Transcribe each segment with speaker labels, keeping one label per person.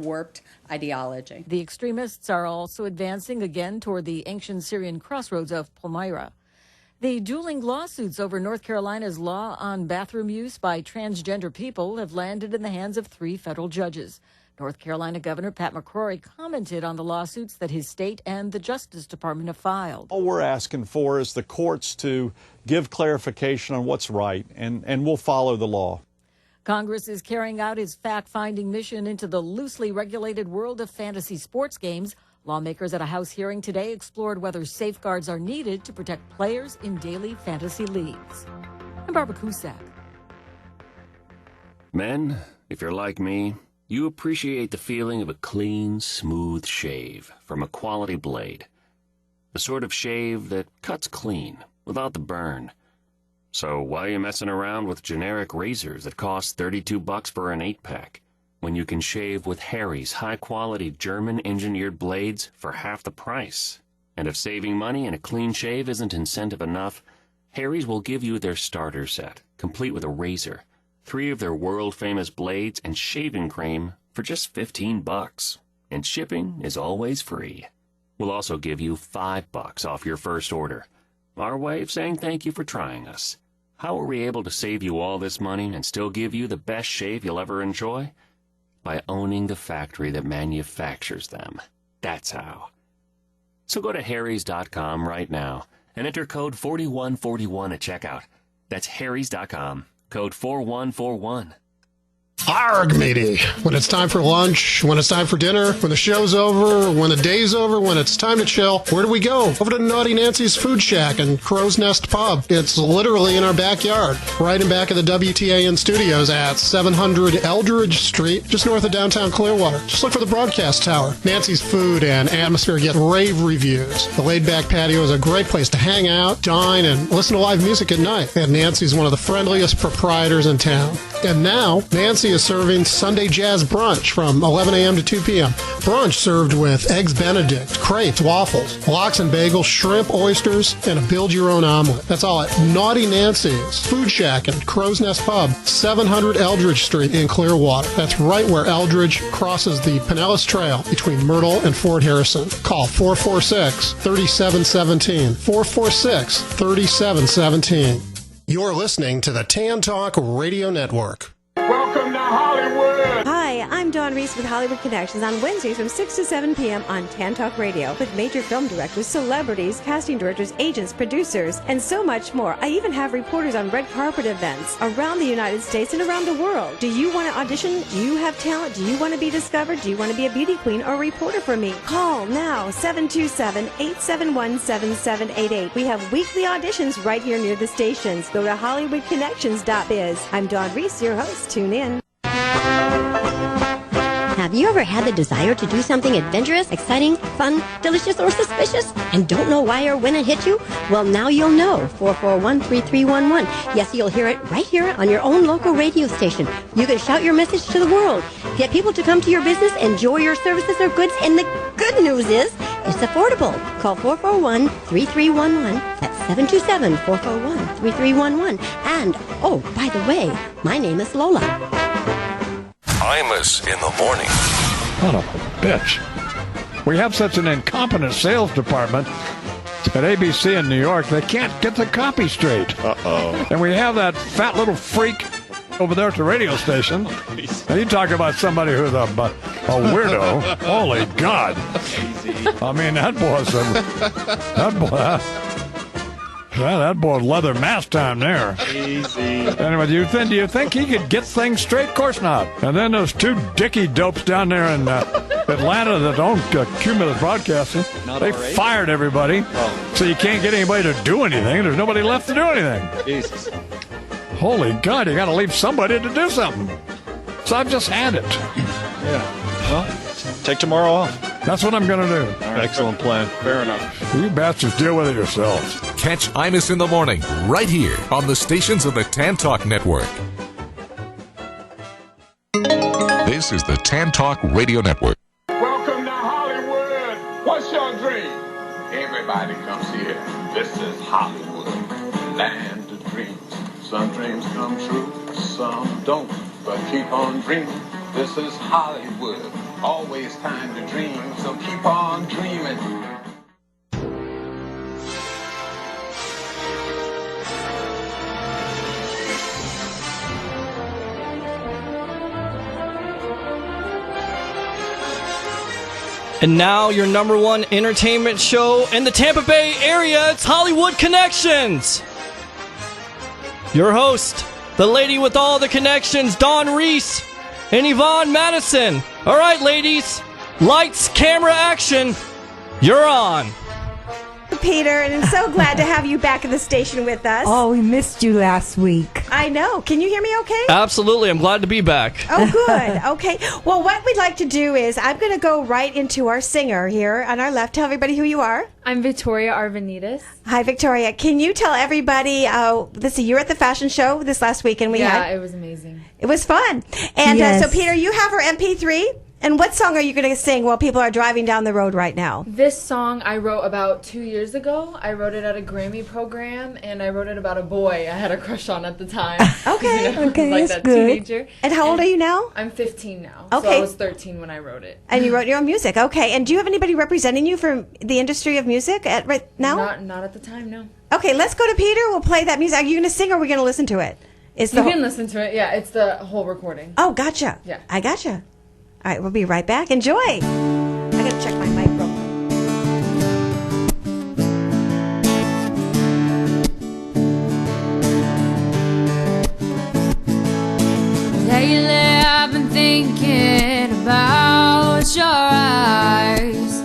Speaker 1: warped ideology.
Speaker 2: The extremists are also advancing again toward the ancient Syrian crossroads of Palmyra. The dueling lawsuits over North Carolina's law on bathroom use by transgender people have landed in the hands of 3 federal judges. North Carolina Governor Pat McCrory commented on the lawsuits that his state and the Justice Department have filed.
Speaker 3: All we're asking for is the courts to give clarification on what's right, and we'll follow the law.
Speaker 2: Congress is carrying out its fact-finding mission into the loosely regulated world of fantasy sports games. Lawmakers at a House hearing today explored whether safeguards are needed to protect players in daily fantasy leagues. I'm Barbara Cusack.
Speaker 4: Men, if you're like me, you appreciate the feeling of a clean, smooth shave from a quality blade. The sort of shave that cuts clean, without the burn. So why are you messing around with generic razors that cost $32 for an 8-pack? When you can shave with Harry's high-quality German-engineered blades for half the price. And if saving money and a clean shave isn't incentive enough, Harry's will give you their starter set, complete with a razor, 3 of their world-famous blades, and shaving cream for just $15. And shipping is always free. We'll also give you $5 off your first order. Our way of saying thank you for trying us. How are we able to save you all this money and still give you the best shave you'll ever enjoy? By owning the factory that manufactures them. That's how. So go to harrys.com right now and enter code 4141 at checkout. That's harrys.com, code 4141.
Speaker 5: Arg, matey. When it's time for lunch, when it's time for dinner, when the show's over, when the day's over, when it's time to chill, where do we go? Over to Naughty Nancy's Food Shack and Crow's Nest Pub. It's literally in our backyard, right in back of the WTAN studios at 700 Eldridge Street, just north of downtown Clearwater. Just look for the broadcast tower. Nancy's food and atmosphere get rave reviews. The laid-back patio is a great place to hang out, dine, and listen to live music at night. And Nancy's one of the friendliest proprietors in town. And now, Nancy is serving Sunday Jazz Brunch from 11 a.m. to 2 p.m. Brunch served with Eggs Benedict, crepes, waffles, lox and bagels, shrimp, oysters, and a build-your-own omelet. That's all at Naughty Nancy's Food Shack and Crow's Nest Pub, 700 Eldridge Street in Clearwater. That's right where Eldridge crosses the Pinellas Trail between Myrtle and Fort Harrison. Call 446-3717. 446-3717. You're listening to the Tan Talk Radio Network.
Speaker 6: Welcome to Hollywood!
Speaker 7: Hi, I'm Dawn Reese with Hollywood Connections on Wednesdays from 6 to 7 p.m. on Tan Talk Radio with major film directors, celebrities, casting directors, agents, producers, and so much more. I even have reporters on red carpet events around the United States and around the world. Do you want to audition? Do you have talent? Do you want to be discovered? Do you want to be a beauty queen or a reporter for me? Call now, 727-871-7788. We have weekly auditions right here near the stations. Go to HollywoodConnections.biz. I'm Dawn Reese, your host. Tune in.
Speaker 8: Have you ever had the desire to do something adventurous, exciting, fun, delicious, or suspicious, and don't know why or when it hit you? Well, now you'll know. 441-3311. Yes, you'll hear it right here on your own local radio station. You can shout your message to the world. Get people to come to your business, enjoy your services or goods, and the good news is, it's affordable. Call 441-3311. That's 727-441-3311. And, oh, by the way, my name is Lola.
Speaker 9: Imus in the morning.
Speaker 10: Son of a bitch. We have such an incompetent sales department at ABC in New York, they can't get the copy straight.
Speaker 11: Uh-oh.
Speaker 10: And we have that fat little freak over there at the radio station. And you talk about somebody who's a weirdo. Holy God. I mean, that boy's leather mask time there.
Speaker 11: Easy.
Speaker 10: Anyway, do you think he could get things straight? Of course not. And then those 2 dicky dopes down there in Atlanta that own Cumulus Broadcasting, they fired everybody.
Speaker 11: Oh.
Speaker 10: So you can't get anybody to do anything. There's nobody left to do anything.
Speaker 11: Jesus.
Speaker 10: Holy God, you got to leave somebody to do something. So I've just had it.
Speaker 11: Yeah. Well, take tomorrow off.
Speaker 10: That's what I'm going to do.
Speaker 11: Right. Excellent plan. Fair enough.
Speaker 10: You bastards deal with it yourselves.
Speaker 9: Catch Imus in the morning right here on the stations of the Tan Talk Network. This is the Tan Talk Radio Network.
Speaker 6: Welcome to Hollywood! What's your dream? Everybody comes here. This is Hollywood, land of dreams. Some dreams come true, some don't. But keep on dreaming. This is Hollywood, always time to dream, so keep on dreaming.
Speaker 12: And now your number one entertainment show in the Tampa Bay area, it's Hollywood Connections. Your host, the lady with all the connections, Dawn Reese and Yvonne Madison. All right, ladies, lights, camera, action. You're on.
Speaker 7: Peter, and I'm so glad to have you back at the station with us.
Speaker 13: Oh, we missed you last week.
Speaker 7: I know. Can you hear me okay?
Speaker 12: Absolutely. I'm glad to be back.
Speaker 7: Oh, good. Okay. Well, what we'd like to do is I'm going to go right into our singer here on our left. Tell everybody who you are.
Speaker 14: I'm Victoria Arvanitas.
Speaker 7: Hi, Victoria. Can you tell everybody, you were at the fashion show this last weekend we had?
Speaker 14: Yeah, it was amazing.
Speaker 7: It was fun. And
Speaker 13: Yes.
Speaker 7: So, Peter, you have her MP3. And what song are you going to sing while people are driving down the road right now?
Speaker 14: This song I wrote about 2 years ago. I wrote it at a Grammy program, and I wrote it about a boy I had a crush on at the time.
Speaker 7: Okay.
Speaker 13: Okay,
Speaker 14: like
Speaker 13: that's
Speaker 14: that
Speaker 13: good.
Speaker 14: teenager.
Speaker 7: And how old are you now?
Speaker 14: I'm 15 now.
Speaker 7: Okay.
Speaker 14: So I was 13 when I wrote it.
Speaker 7: And you wrote your own music. Okay. And do you have anybody representing you from the industry of music right now?
Speaker 14: Not at the time, no.
Speaker 7: Okay, let's go to Peter. We'll play that music. Are you going to sing or are we going to listen to it? It's
Speaker 14: You can listen to it. Yeah, it's the whole recording.
Speaker 7: Oh, gotcha.
Speaker 14: Yeah.
Speaker 7: I gotcha. All right, we'll be right back. Enjoy. I got to check my mic real quick.
Speaker 15: Lately I've been thinking about your eyes.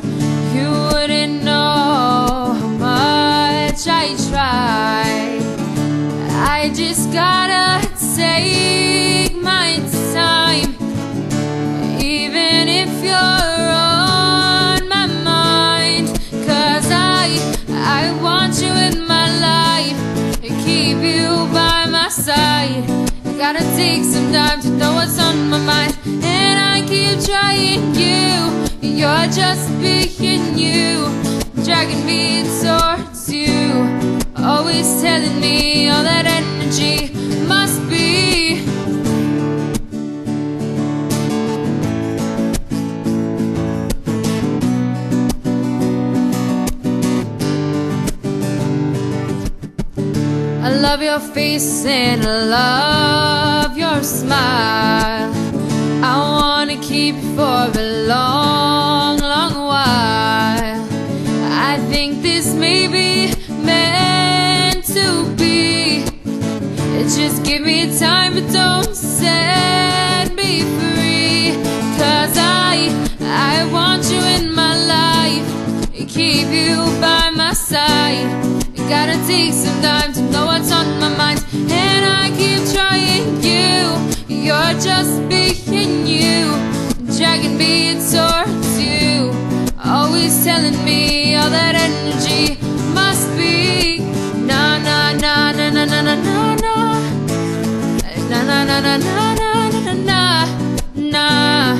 Speaker 15: You wouldn't know how much I tried. I just gotta take my time. Even if you're on my mind, 'cause I want you in my life and keep you by my side. I gotta take some time to know what's on my mind, and I keep trying you. You're just being you, dragging me towards you, always telling me all that energy must be. I love your face and I love your smile. I wanna keep you for a long, long while. I think this may be meant to be. Just give me time, but don't set me free. 'Cause I want you in my life, keep you by my side. Gotta take some time to know what's on my mind, and I keep trying you. You're just being you, dragging me towards you, always telling me all that energy must be. Na na na na na na na na na na na na na na na na.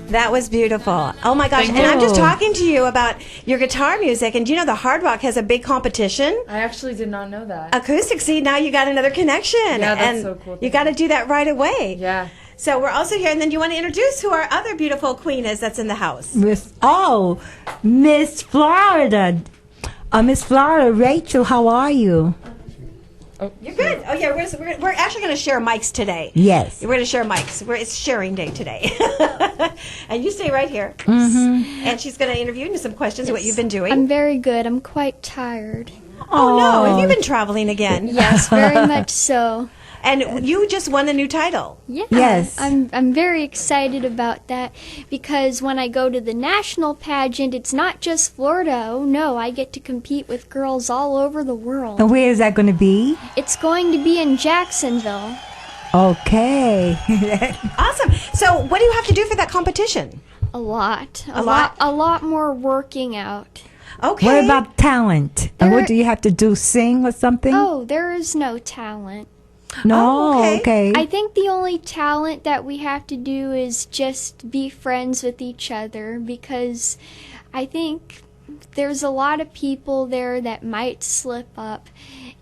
Speaker 7: That was beautiful. Oh my gosh.
Speaker 14: Thank
Speaker 7: And I'm
Speaker 14: you.
Speaker 7: just talking to you about your guitar music. And do you know the Hard Rock has a big competition?
Speaker 14: I actually did not know that.
Speaker 7: Acoustic. See, now you got another connection.
Speaker 14: Yeah, that's
Speaker 7: and
Speaker 14: so cool.
Speaker 7: You got to do that right away.
Speaker 14: Yeah.
Speaker 7: So we're also here. And then you want to introduce who our other beautiful queen is that's in the house.
Speaker 13: Miss Florida. Miss Florida, Rachel, how are you?
Speaker 7: You're good. Oh, yeah. We're actually going to share mics today.
Speaker 13: Yes.
Speaker 7: We're going to share mics. It's sharing day today. And you stay right here.
Speaker 13: Mm-hmm.
Speaker 7: And she's going to interview you some questions of what you've been doing.
Speaker 16: I'm very good. I'm quite tired.
Speaker 7: Oh, no. Have you been traveling again?
Speaker 16: Yes, very much so.
Speaker 7: And you just won a new title.
Speaker 16: Yeah.
Speaker 13: Yes.
Speaker 16: I'm very excited about that because when I go to the national pageant, it's not just Florida. Oh, no. I get to compete with girls all over the world.
Speaker 13: And where is that going to be?
Speaker 16: It's going to be in Jacksonville.
Speaker 13: Okay.
Speaker 7: Awesome. So what do you have to do for that competition?
Speaker 16: A lot.
Speaker 7: A lot?
Speaker 16: A lot more working out.
Speaker 7: Okay.
Speaker 13: What about talent? And what do you have to do? Sing or something?
Speaker 16: Oh, there is no talent.
Speaker 13: No, okay.
Speaker 16: I think the only talent that we have to do is just be friends with each other because I think there's a lot of people there that might slip up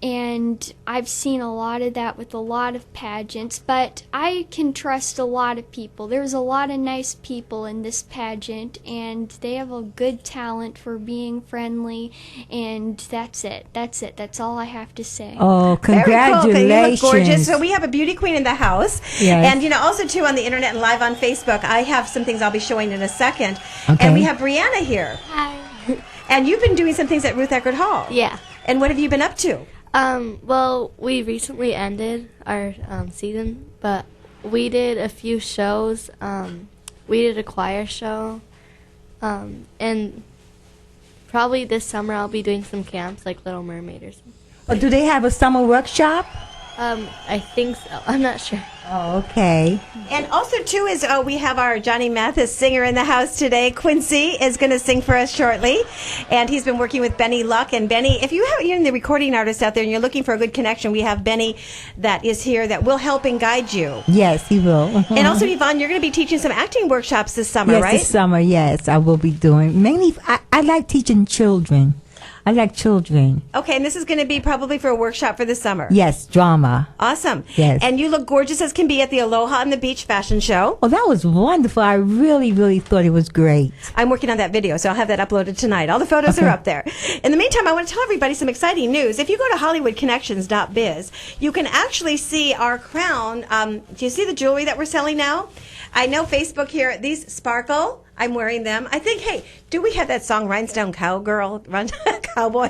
Speaker 16: And I've seen a lot of that with a lot of pageants, but I can trust a lot of people. There's a lot of nice people in this pageant, and they have a good talent for being friendly, and that's it. That's all I have to say.
Speaker 13: Oh, congratulations.
Speaker 7: Very cool. You look gorgeous. So we have a beauty queen in the house.
Speaker 13: Yes.
Speaker 7: And, also, too, on the internet and live on Facebook, I have some things I'll be showing in a second.
Speaker 13: Okay.
Speaker 7: And we have Brianna here.
Speaker 16: Hi.
Speaker 7: And you've been doing some things at Ruth Eckerd Hall.
Speaker 17: Yeah.
Speaker 7: And what have you been up to?
Speaker 17: Well, we recently ended our season, but we did a few shows. We did a choir show, and probably this summer I'll be doing some camps like Little Mermaid or something.
Speaker 13: Oh, do they have a summer workshop?
Speaker 17: I think so. I'm not sure.
Speaker 13: Oh, okay.
Speaker 7: And also, too, is we have our Johnny Mathis singer in the house today. Quincy is going to sing for us shortly. And he's been working with Benny Luck. And Benny, if you're the recording artist out there and you're looking for a good connection, we have Benny that is here that will help and guide you.
Speaker 13: Yes, he will.
Speaker 7: And also, Yvonne, you're going to be teaching some acting workshops this summer,
Speaker 13: yes,
Speaker 7: right?
Speaker 13: This summer, yes, I will be doing. Mainly, I like teaching children. I like children.
Speaker 7: Okay, and this is going to be probably for a workshop for the summer.
Speaker 13: Yes, drama.
Speaker 7: Awesome.
Speaker 13: Yes.
Speaker 7: And you look gorgeous as can be at the Aloha on the Beach fashion show.
Speaker 13: Oh, that was wonderful. I really, really thought it was great.
Speaker 7: I'm working on that video, so I'll have that uploaded tonight. All the photos are up there. In the meantime, I want to tell everybody some exciting news. If you go to HollywoodConnections.biz, you can actually see our crown. Do you see the jewelry that we're selling now? I know Facebook here, these sparkle. I'm wearing them. I think, hey, do we have that song, Rhinestone Cowgirl, Cowboy?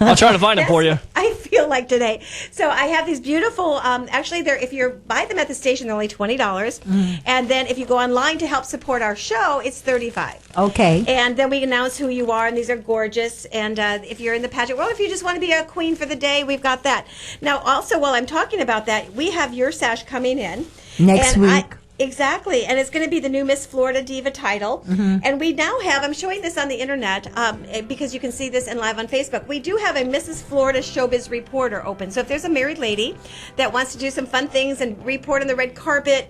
Speaker 12: I'll try to find it for you.
Speaker 7: I feel like today. So I have these beautiful, actually, if you buy them at the station, they're only $20. And then if you go online to help support our show, it's $35.
Speaker 13: Okay.
Speaker 7: And then we announce who you are, and these are gorgeous. And if you're in the pageant world, if you just want to be a queen for the day, we've got that. Now, also, while I'm talking about that, we have your sash coming in.
Speaker 13: Next week.
Speaker 7: Exactly, and it's going to be the new Miss Florida Diva title. And we now have, I'm showing this on the internet because you can see this and live on Facebook, we do have a Mrs. Florida Showbiz Reporter open. So if there's a married lady that wants to do some fun things and report on the red carpet,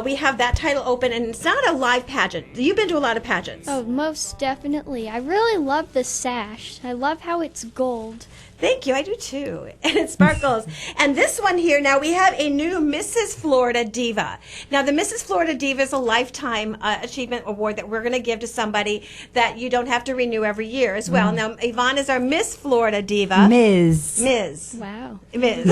Speaker 7: we have that title open, and it's not a live pageant. You've been to a lot of pageants.
Speaker 16: Oh, most definitely. I really love the sash. I love how it's gold.
Speaker 7: Thank you. I do too. And it sparkles. And this one here, now we have a new Mrs. Florida Diva. Now, the Mrs. Florida Diva is a lifetime achievement award that we're going to give to somebody that you don't have to renew every year as well. Now, Yvonne is our Miss Florida Diva. Ms.
Speaker 16: Wow.
Speaker 7: Ms.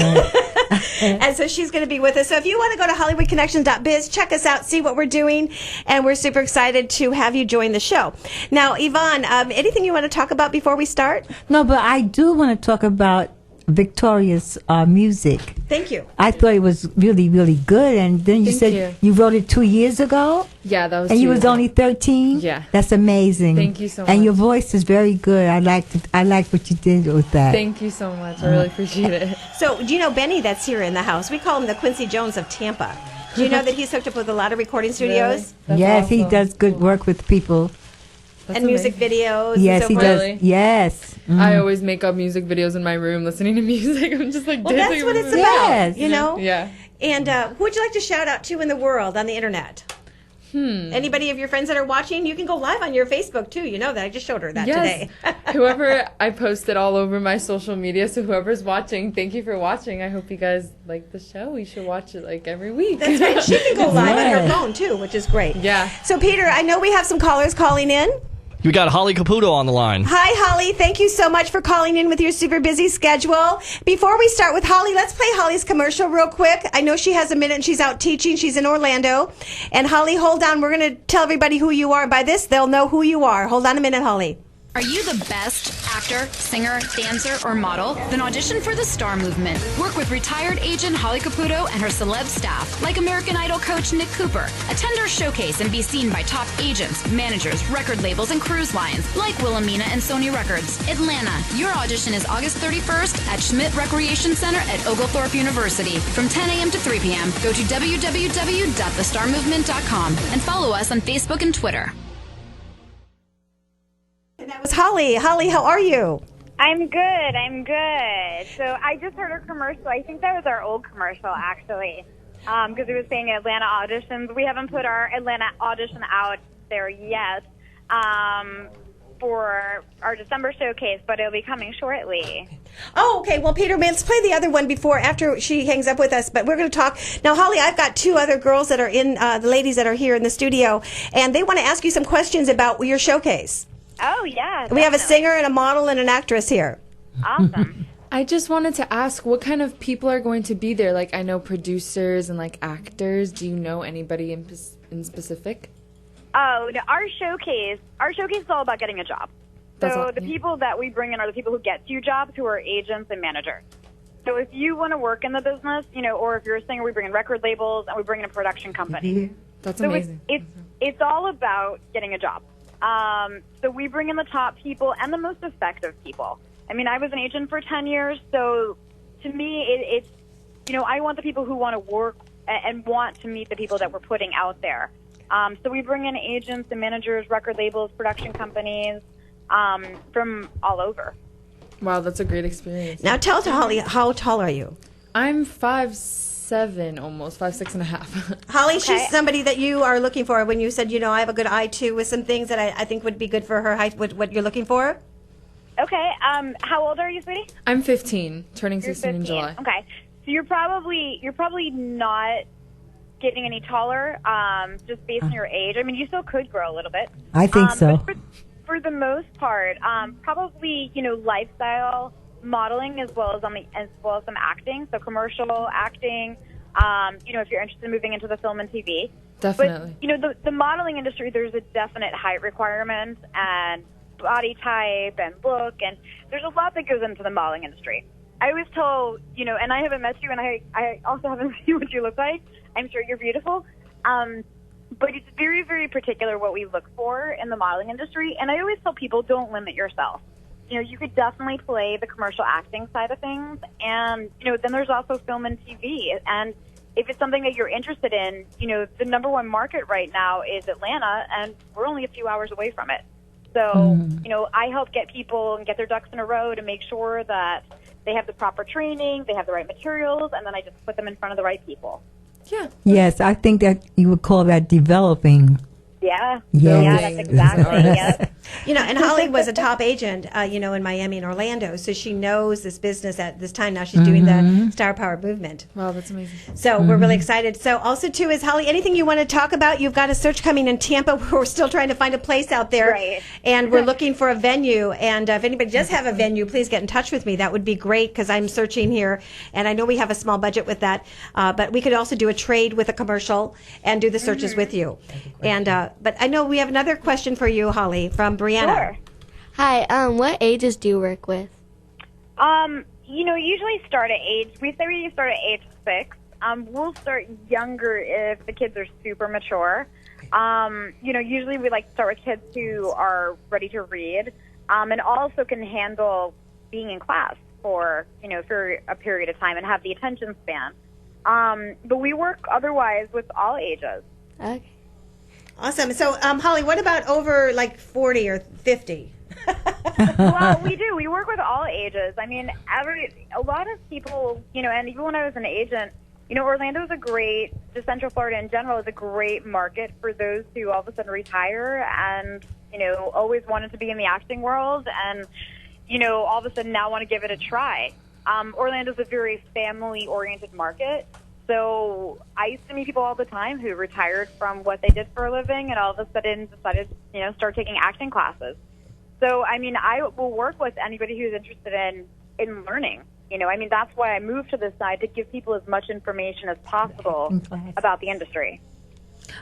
Speaker 7: And so she's going to be with us. So if you want to go to HollywoodConnections.biz, check us out, see what we're doing. And we're super excited to have you join the show. Now, Yvonne, anything you want to talk about before we start?
Speaker 13: No, but I do want to talk about Victoria's music.
Speaker 7: Thank you.
Speaker 13: I thought it was really, really good. And then you said you wrote it 2 years ago?
Speaker 14: Yeah, that was
Speaker 13: And
Speaker 14: 2
Speaker 13: you
Speaker 14: years
Speaker 13: was
Speaker 14: ago.
Speaker 13: only 13?
Speaker 14: Yeah.
Speaker 13: That's amazing.
Speaker 14: Thank you so much.
Speaker 13: And your voice is very good. I liked what you did with that.
Speaker 14: Thank you so much. I really appreciate it.
Speaker 7: So, do you know Benny that's here in the house? We call him the Quincy Jones of Tampa. Do you know that he's hooked up with a lot of recording studios?
Speaker 14: Really?
Speaker 13: Yes, he does good work with people.
Speaker 7: And music videos.
Speaker 13: Yes,
Speaker 7: and so
Speaker 13: he
Speaker 7: forth.
Speaker 13: does. Yes.
Speaker 14: I always make up music videos in my room listening to music. I'm just like
Speaker 7: Well,
Speaker 14: dancing.
Speaker 7: that's what it's
Speaker 14: about,
Speaker 7: about, you know?
Speaker 14: Yeah.
Speaker 7: And who would you like to shout out to in the world on the internet? Anybody of your friends that are watching, you can go live on your Facebook too. You know that. I just showed her that today.
Speaker 14: Whoever, I posted all over my social media, so whoever's watching, thank you for watching. I hope you guys like the show. You should watch it like every week.
Speaker 7: That's right. She can go live on her phone too, which is great.
Speaker 14: Yeah.
Speaker 7: So, Peter, I know we have some callers calling in.
Speaker 12: We got Holly Caputo on the line.
Speaker 7: Hi, Holly. Thank you so much for calling in with your super busy schedule. Before we start with Holly, let's play Holly's commercial real quick. I know she has a minute and she's out teaching. She's in Orlando. And Holly, hold on. We're going to tell everybody who you are. By this, they'll know who you are. Hold on a minute, Holly.
Speaker 18: Are you the best actor, singer, dancer, or model? Then audition for the Star Movement. Work with retired agent Holly Caputo and her celeb staff, like American Idol coach Nick Cooper. Attend our showcase and be seen by top agents, managers, record labels, and cruise lines, like Wilhelmina and Sony Records. Atlanta, your audition is August 31st at Schmidt Recreation Center at Oglethorpe University from 10 a.m. to 3 p.m. Go to www.thestarmovement.com and follow us on Facebook and Twitter.
Speaker 7: And that was Holly. Holly, how are you?
Speaker 19: I'm good. So I just heard a commercial. I think that was our old commercial, actually, because it was saying Atlanta auditions. We haven't put our Atlanta audition out there yet. for our December showcase, but it'll be coming shortly.
Speaker 7: Oh, okay. Well, Peter, let's play the other one after she hangs up with us. But we're going to talk now, Holly. I've got two other girls that are in the ladies that are here in the studio, and they want to ask you some questions about your showcase.
Speaker 19: Oh yeah, definitely.
Speaker 7: We have a singer and a model and an actress here.
Speaker 19: Awesome.
Speaker 14: I just wanted to ask, what kind of people are going to be there? Like, I know producers and like actors. Do you know anybody in specific?
Speaker 19: Oh, no, our showcase is all about getting a job. So the people that we bring in are the people who get you jobs, who are agents and managers. So if you want to work in the business, or if you're a singer, we bring in record labels and we bring in a production company.
Speaker 14: That's amazing.
Speaker 19: It's all about getting a job. So we bring in the top people and the most effective people. I mean, I was an agent for 10 years, so to me, it's I want the people who want to work and want to meet the people that we're putting out there. So we bring in agents and managers, record labels, production companies from all over.
Speaker 14: Wow, that's a great experience.
Speaker 7: Now tell us, Holly, how tall are you?
Speaker 14: I'm 5'7", almost 5'6.5".
Speaker 7: Holly, she's somebody that you are looking for. When you said, I have a good eye too, with some things that I think would be good for her height. What you're looking for?
Speaker 19: Okay. How old are you, sweetie?
Speaker 14: I'm 15, turning 16 in July.
Speaker 19: Okay. So you're probably not getting any taller, just based on your age. I mean, you still could grow a little bit.
Speaker 13: I think so.
Speaker 19: But for the most part, probably lifestyle modeling as well as some acting. So commercial acting. If you're interested in moving into the film and TV.
Speaker 14: Definitely.
Speaker 19: But the modeling industry, there's a definite height requirement and body type and look, and there's a lot that goes into the modeling industry. I always tell, and I haven't met you, and I also haven't seen what you look like. I'm sure you're beautiful. But it's very, very particular what we look for in the modeling industry. And I always tell people, don't limit yourself. You could definitely play the commercial acting side of things. And, then there's also film and TV. And if it's something that you're interested in, the number one market right now is Atlanta, and we're only a few hours away from it. So, I help get people and get their ducks in a row to make sure that they have the proper training, they have the right materials, and then I just put them in front of the right people.
Speaker 14: Yeah.
Speaker 13: Yes, I think that you would call that developing.
Speaker 19: Yeah.
Speaker 13: Yes.
Speaker 19: Yeah, that's exactly. Yep.
Speaker 7: And Holly was a top agent, in Miami and Orlando, so she knows this business at this time. Now she's doing the Star Power movement.
Speaker 14: Wow, that's amazing.
Speaker 7: So we're really excited. So also, too, is Holly, anything you want to talk about? You've got a search coming in Tampa. We're still trying to find a place out there.
Speaker 19: Right.
Speaker 7: And we're looking for a venue. And if anybody does have a venue, please get in touch with me. That would be great, because I'm searching here. And I know we have a small budget with that. But we could also do a trade with a commercial and do the searches with you. And but I know we have another question for you, Holly, from Brianna.
Speaker 19: Sure.
Speaker 17: Hi, what ages do you work with?
Speaker 19: Usually start at we start at age 6. We'll start younger if the kids are super mature. Usually we like to start with kids who are ready to read, and also can handle being in class for a period of time and have the attention span. But we work otherwise with all ages.
Speaker 17: Okay.
Speaker 7: Awesome. So, Holly, what about over 40 or 50?
Speaker 19: Well, we do. We work with all ages. I mean, a lot of people, and even when I was an agent, Orlando is just Central Florida in general is a great market for those who all of a sudden retire and, always wanted to be in the acting world and, all of a sudden now want to give it a try. Orlando's a very family-oriented market. So I used to meet people all the time who retired from what they did for a living and all of a sudden decided, start taking acting classes. So, I mean, I will work with anybody who's interested in learning. That's why I moved to this side, to give people as much information as possible about the industry.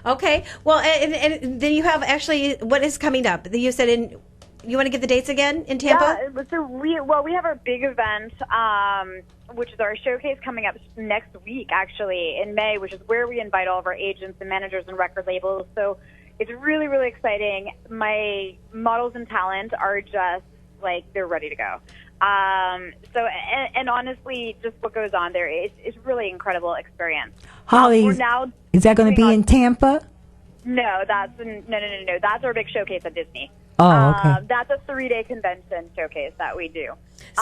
Speaker 7: Okay. Well, and then you have actually, what is coming up? You said you want to give the dates again in Tampa?
Speaker 19: Yeah, so we have our big event, which is our showcase coming up next week, actually, in May, which is where we invite all of our agents and managers and record labels. So it's really, really exciting. My models and talent are just, they're ready to go. And honestly, just what goes on there, it's really incredible experience.
Speaker 13: Holly, is that going to be in Tampa?
Speaker 19: No, no. That's our big showcase at Disney.
Speaker 13: Oh, okay.
Speaker 19: That's a 3-day convention showcase that we do.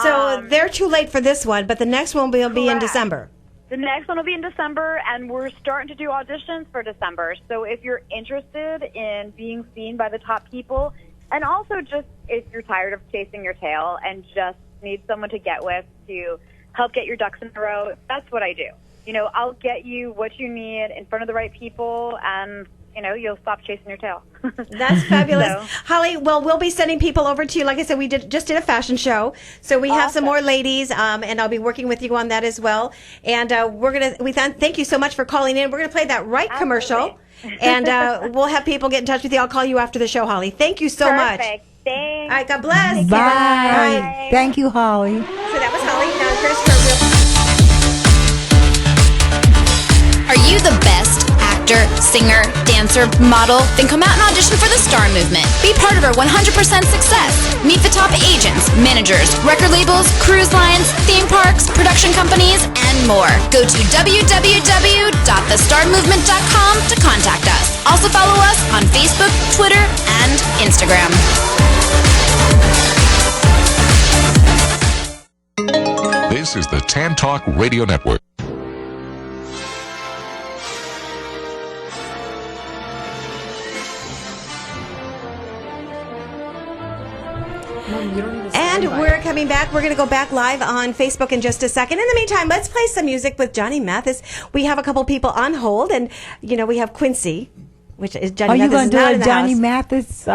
Speaker 7: So they're too late for this one, but the next one will be in December.
Speaker 19: The next one will be in December, and we're starting to do auditions for December. So if you're interested in being seen by the top people, and also just, if you're tired of chasing your tail and just need someone to get with to help get your ducks in a row, that's what I do. I'll get you what you need in front of the right people, and you'll stop chasing your tail.
Speaker 7: That's fabulous. Holly, well, we'll be sending people over to you. Like I said, we just did a fashion show. So we have some more ladies, and I'll be working with you on that as well. And thank you so much for calling in. We're going to play that commercial, and we'll have people get in touch with you. I'll call you after the show, Holly. Thank you so much.
Speaker 19: Perfect. Thanks.
Speaker 7: All right, God bless.
Speaker 13: Bye.
Speaker 7: Bye.
Speaker 13: Thank you, Holly.
Speaker 7: So that was Holly. Now here's her real...
Speaker 18: Are you the best actor, singer, dancer, model? Then come out and audition for the Star Movement. Be part of our 100% success. Meet the top agents, managers, record labels, cruise lines, theme parks, production companies, and more. Go to www.thestarmovement.com to contact us. Also follow us on Facebook, Twitter, and Instagram.
Speaker 9: This is the Tan Talk Radio Network.
Speaker 7: And we're coming back. We're going to go back live on Facebook in just a second. In the meantime, let's play some music with Johnny Mathis. We have a couple people on hold, and we have Quincy, which is Johnny Mathis.
Speaker 13: Are you going to do a Johnny
Speaker 7: house.
Speaker 13: Mathis?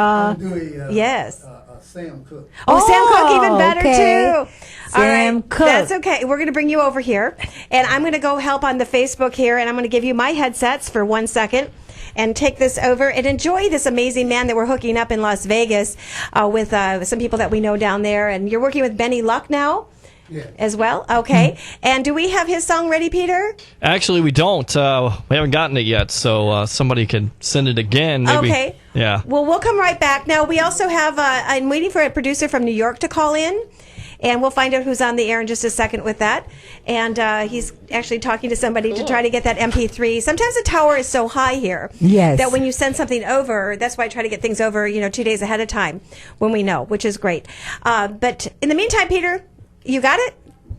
Speaker 7: Yes.
Speaker 20: Sam Cooke.
Speaker 7: Sam Cooke, even better too.
Speaker 13: Sam Cooke.
Speaker 7: That's okay. We're going to bring you over here, and I'm going to go help on the Facebook here, and I'm going to give you my headsets for 1 second. And take this over and enjoy this amazing man that we're hooking up in Las Vegas with some people that we know down there. And you're working with Benny Luck now as well? Okay. And do we have his song ready, Peter?
Speaker 12: Actually, we don't. We haven't gotten it yet, so somebody can send it again. Maybe.
Speaker 7: Okay.
Speaker 12: Yeah.
Speaker 7: Well, we'll come right back. Now, we also have, I'm waiting for a producer from New York to call in. And we'll find out who's on the air in just a second with that. And he's actually talking to somebody to try to get that MP3. Sometimes the tower is so high here that when you send something over, that's why I try to get things over, 2 days ahead of time when we know, which is great. But in the meantime, Peter, you got it?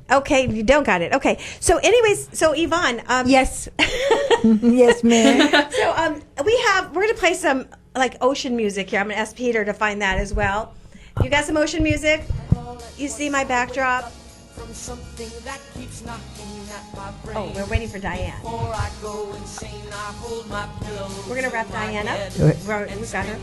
Speaker 7: Okay, you don't got it. Okay. So anyways, so Yvonne.
Speaker 13: Yes. Yes, ma'am.
Speaker 7: So we're going to play some like ocean music here. I'm going to ask Peter to find that as well. You got some ocean music? You see my backdrop? Oh, we're waiting for Diane. We're going to wrap Diane up. We've got her.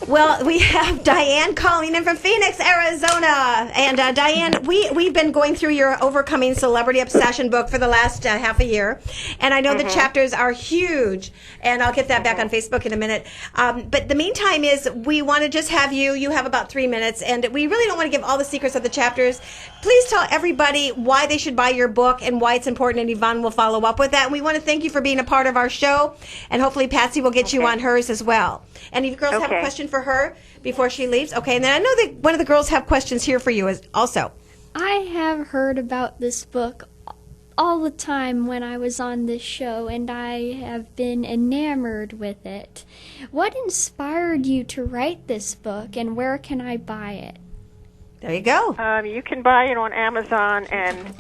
Speaker 7: Well, we have Diane calling in from Phoenix, Arizona. And Diane, we've been going through your Overcoming Celebrity Obsession book for the last half a year. And I know the chapters are huge. And I'll get that back on Facebook in a minute. But the meantime is we want to just have you have about 3 minutes. And we really don't want to give all the secrets of the chapters. Please tell everybody why they should buy your book and why it's important. And Yvonne will follow up with that. And we want to thank you for being a part of our show. And hopefully Patsy will get you on hers as well. And if you girls have a question for her before she leaves, okay. And then I know that one of the girls have questions here for you as also.
Speaker 16: I have heard about this book all the time when I was on this show, and I have been enamored with it. What inspired you to write this book, and where can I buy it?
Speaker 7: There you go.
Speaker 21: You can buy it on Amazon, and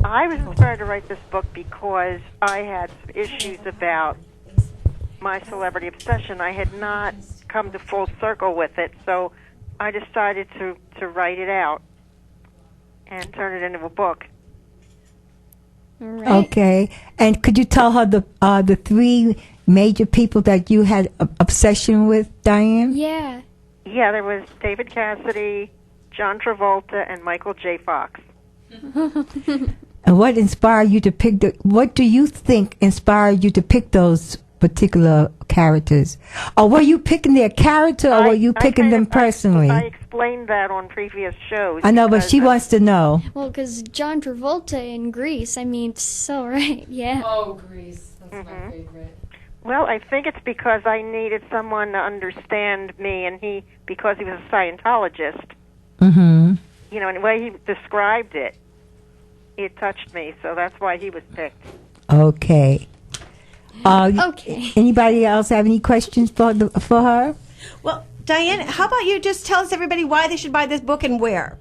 Speaker 21: I was inspired to write this book because I had some issues about my celebrity obsession. I had not come to full circle with it, so I decided to write it out and turn it into a book.
Speaker 16: Right.
Speaker 13: Okay. And could you tell her the three major people that you had obsession with, Diane?
Speaker 16: Yeah.
Speaker 21: Yeah, there was David Cassidy, John Travolta, and Michael J. Fox.
Speaker 13: And what inspired you to pick what do you think inspired you to pick those particular characters? Or were you picking their character, or were you picking them personally?
Speaker 21: I explained that on previous shows.
Speaker 13: I know, but she wants to know.
Speaker 16: Well, because John Travolta in Grease, I mean, so right, yeah.
Speaker 14: Oh, Grease, that's my favorite.
Speaker 21: Well, I think it's because I needed someone to understand me, and because he was a Scientologist.
Speaker 13: Mm-hmm.
Speaker 21: And the way he described it touched me, so that's why he was picked.
Speaker 13: Okay.
Speaker 16: Okay.
Speaker 13: Anybody else have any questions for her?
Speaker 7: Well, Diane, how about you just tell us everybody why they should buy this book and where?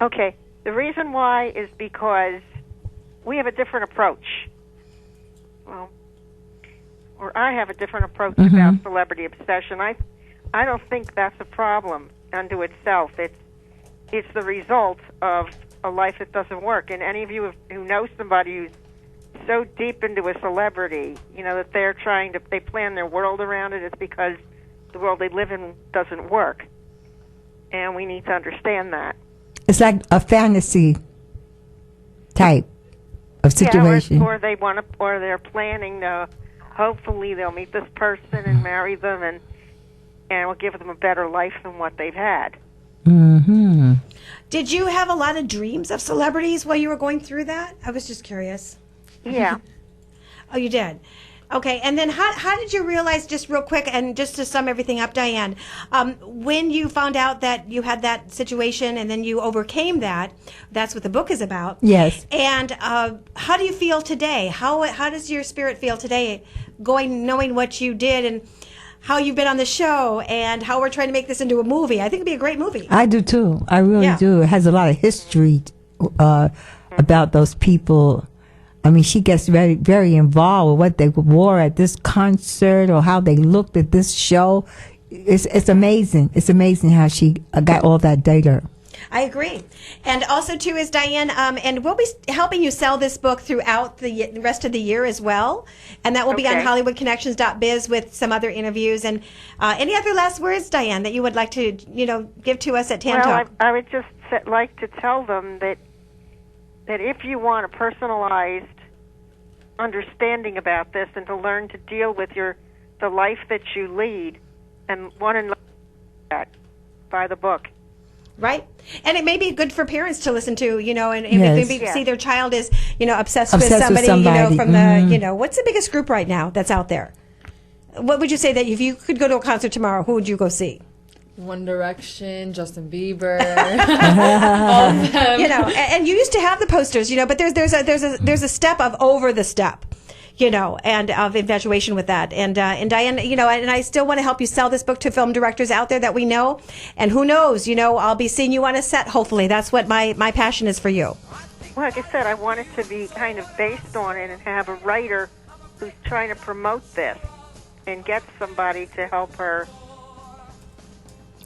Speaker 21: Okay. The reason why is because we have a different approach. Well, I have a different approach about celebrity obsession. I don't think that's a problem unto itself. It's the result of a life that doesn't work. And any of you who know somebody who's so deep into a celebrity, that they plan their world around it, it's because the world they live in doesn't work. And we need to understand that.
Speaker 13: It's like a fantasy type of situation.
Speaker 21: Yeah, or they're planning to, hopefully they'll meet this person and marry them and will give them a better life than what they've had.
Speaker 13: Mm-hmm.
Speaker 20: Did you have a lot of dreams of celebrities while you were going through that? I was just curious.
Speaker 21: Yeah.
Speaker 20: Oh, you did? Okay, and then how did you realize, just real quick, and just to sum everything up, Diane, when you found out that you had that situation and then you overcame that, that's what the book is about.
Speaker 13: Yes.
Speaker 20: And how do you feel today? How does your spirit feel today, knowing what you did and how you've been on the show and how we're trying to make this into a movie? I think it'd be a great movie.
Speaker 13: I do too. I really do. It has a lot of history about those people. I mean, she gets very, very involved with what they wore at this concert or how they looked at this show. It's amazing. It's amazing how she got all that data.
Speaker 20: I agree. And also, too, is Diane, and we'll be helping you sell this book throughout the rest of the year as well. And that will be on HollywoodConnections.biz with some other interviews. And any other last words, Diane, that you would like to, give to us at Tam Talk?
Speaker 21: Well, I would just like to tell them that if you want a personalized understanding about this and to learn to deal with the life that you lead, and want to know that by the book.
Speaker 20: Right. And it may be good for parents to listen to, and
Speaker 13: Yes.
Speaker 20: maybe see their child is, obsessed with somebody, from the, what's the biggest group right now that's out there? What would you say that if you could go to a concert tomorrow, who would you go see?
Speaker 14: One Direction, Justin Bieber, all of them.
Speaker 20: And you used to have the posters, but there's a step of over the step, and of infatuation with that. And Diane, and I still want to help you sell this book to film directors out there that we know. And who knows, I'll be seeing you on a set. Hopefully, that's what my passion is for you.
Speaker 21: Well, like I said, I want it to be kind of based on it and have a writer who's trying to promote this and get somebody to help her.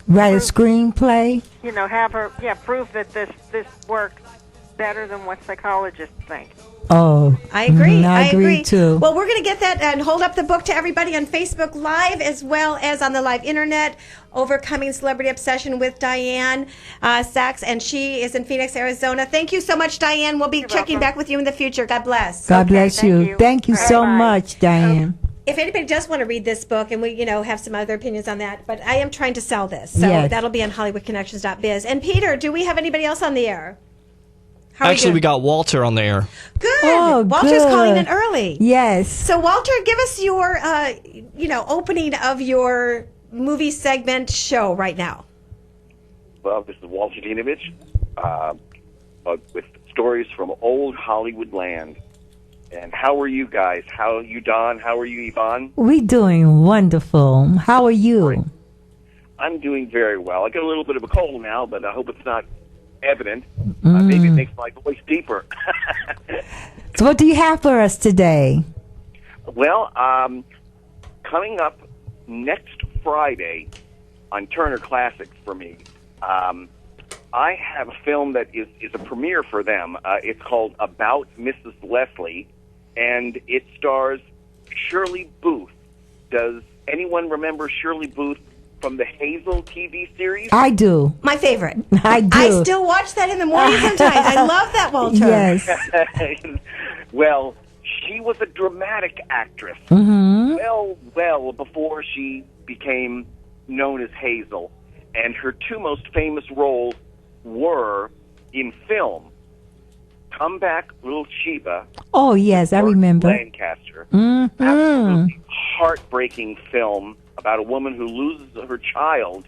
Speaker 13: Write a screenplay.
Speaker 21: Have her, prove that this works better than what psychologists think.
Speaker 13: Oh,
Speaker 20: I agree.
Speaker 13: I agree too.
Speaker 20: Well, we're going to get that and hold up the book to everybody on Facebook Live as well as on the live internet. Overcoming Celebrity Obsession with Diane Sachs, and she is in Phoenix, Arizona. Thank you so much, Diane. We'll be checking back with you in the future. God bless.
Speaker 13: God bless you. Thank you so much, Diane.
Speaker 20: If anybody does want to read this book, and we, have some other opinions on that, but I am trying to sell this, so that'll be on HollywoodConnections.biz. And Peter, do we have anybody else on the air?
Speaker 12: Actually, we got Walter on the air.
Speaker 20: Good.
Speaker 13: Oh,
Speaker 20: Walter's
Speaker 13: good.
Speaker 20: calling in early.
Speaker 13: Yes.
Speaker 20: So, Walter, give us your, opening of your movie segment show right now.
Speaker 22: Well, this is Walter Dinovich with stories from old Hollywood land. And how are you guys? How are you, Don? How are you, Yvonne?
Speaker 13: We doing wonderful. How are you?
Speaker 22: I'm doing very well. I got a little bit of a cold now, but I hope it's not evident. Maybe it makes my voice deeper.
Speaker 13: So what do you have for us today?
Speaker 22: Well, coming up next Friday on Turner Classics for me, I have a film that is a premiere for them. It's called About Mrs. Leslie, and it stars Shirley Booth. Does anyone remember Shirley Booth from the Hazel TV series?
Speaker 13: I do.
Speaker 20: My favorite.
Speaker 13: I do.
Speaker 20: I still watch that in the morning sometimes. I love that, Walter.
Speaker 13: Yes.
Speaker 22: Well, she was a dramatic actress.
Speaker 13: Mm-hmm.
Speaker 22: Well before she became known as Hazel. And her two most famous roles were in film. Come Back, Little Sheba.
Speaker 13: Oh, yes, I remember.
Speaker 22: Lancaster.
Speaker 13: Mm-hmm.
Speaker 22: Absolutely heartbreaking film about a woman who loses her child,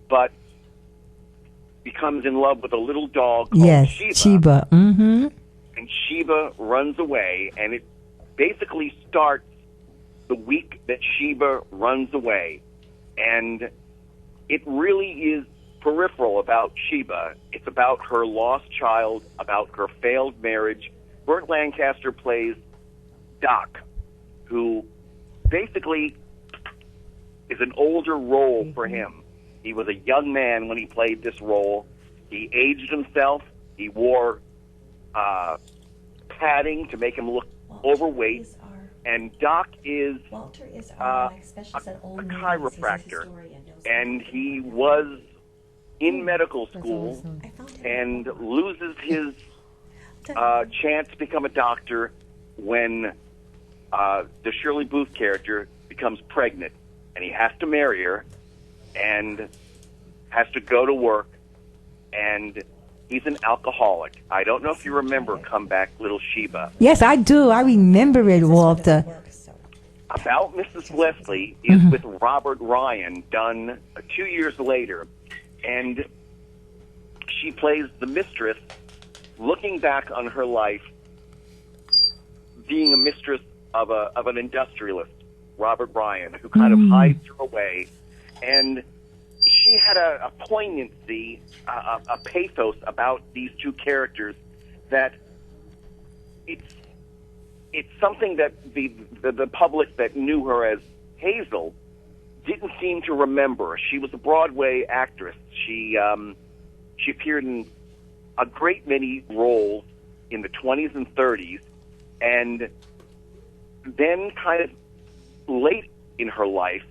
Speaker 22: but becomes in love with a little dog called
Speaker 13: Sheba. Mm-hmm.
Speaker 22: And Sheba runs away, and it basically starts the week that Sheba runs away. And it really is peripheral about Sheba. It's about her lost child, about her failed marriage. Burt Lancaster plays Doc, who basically is an older role for him. He was a young man when he played this role. He aged himself. He wore padding to make him look overweight. And Doc is a chiropractor. And he was in medical school and loses his chance to become a doctor when the Shirley Booth character becomes pregnant. And he has to marry her and has to go to work. And he's an alcoholic. I don't know if you remember Come Back, Little Sheba.
Speaker 13: Yes, I do. I remember it, Walter.
Speaker 22: About Mrs. Leslie is with Robert Ryan, done 2 years later. And she plays the mistress, looking back on her life, being a mistress of an industrialist, Robert Ryan, who kind of hides her away. And she had a poignancy, a pathos about these two characters that it's something that the public that knew her as Hazel didn't seem to remember. She was a Broadway actress. She appeared in a great many roles in the 20s and 30s, and then kind of late in her life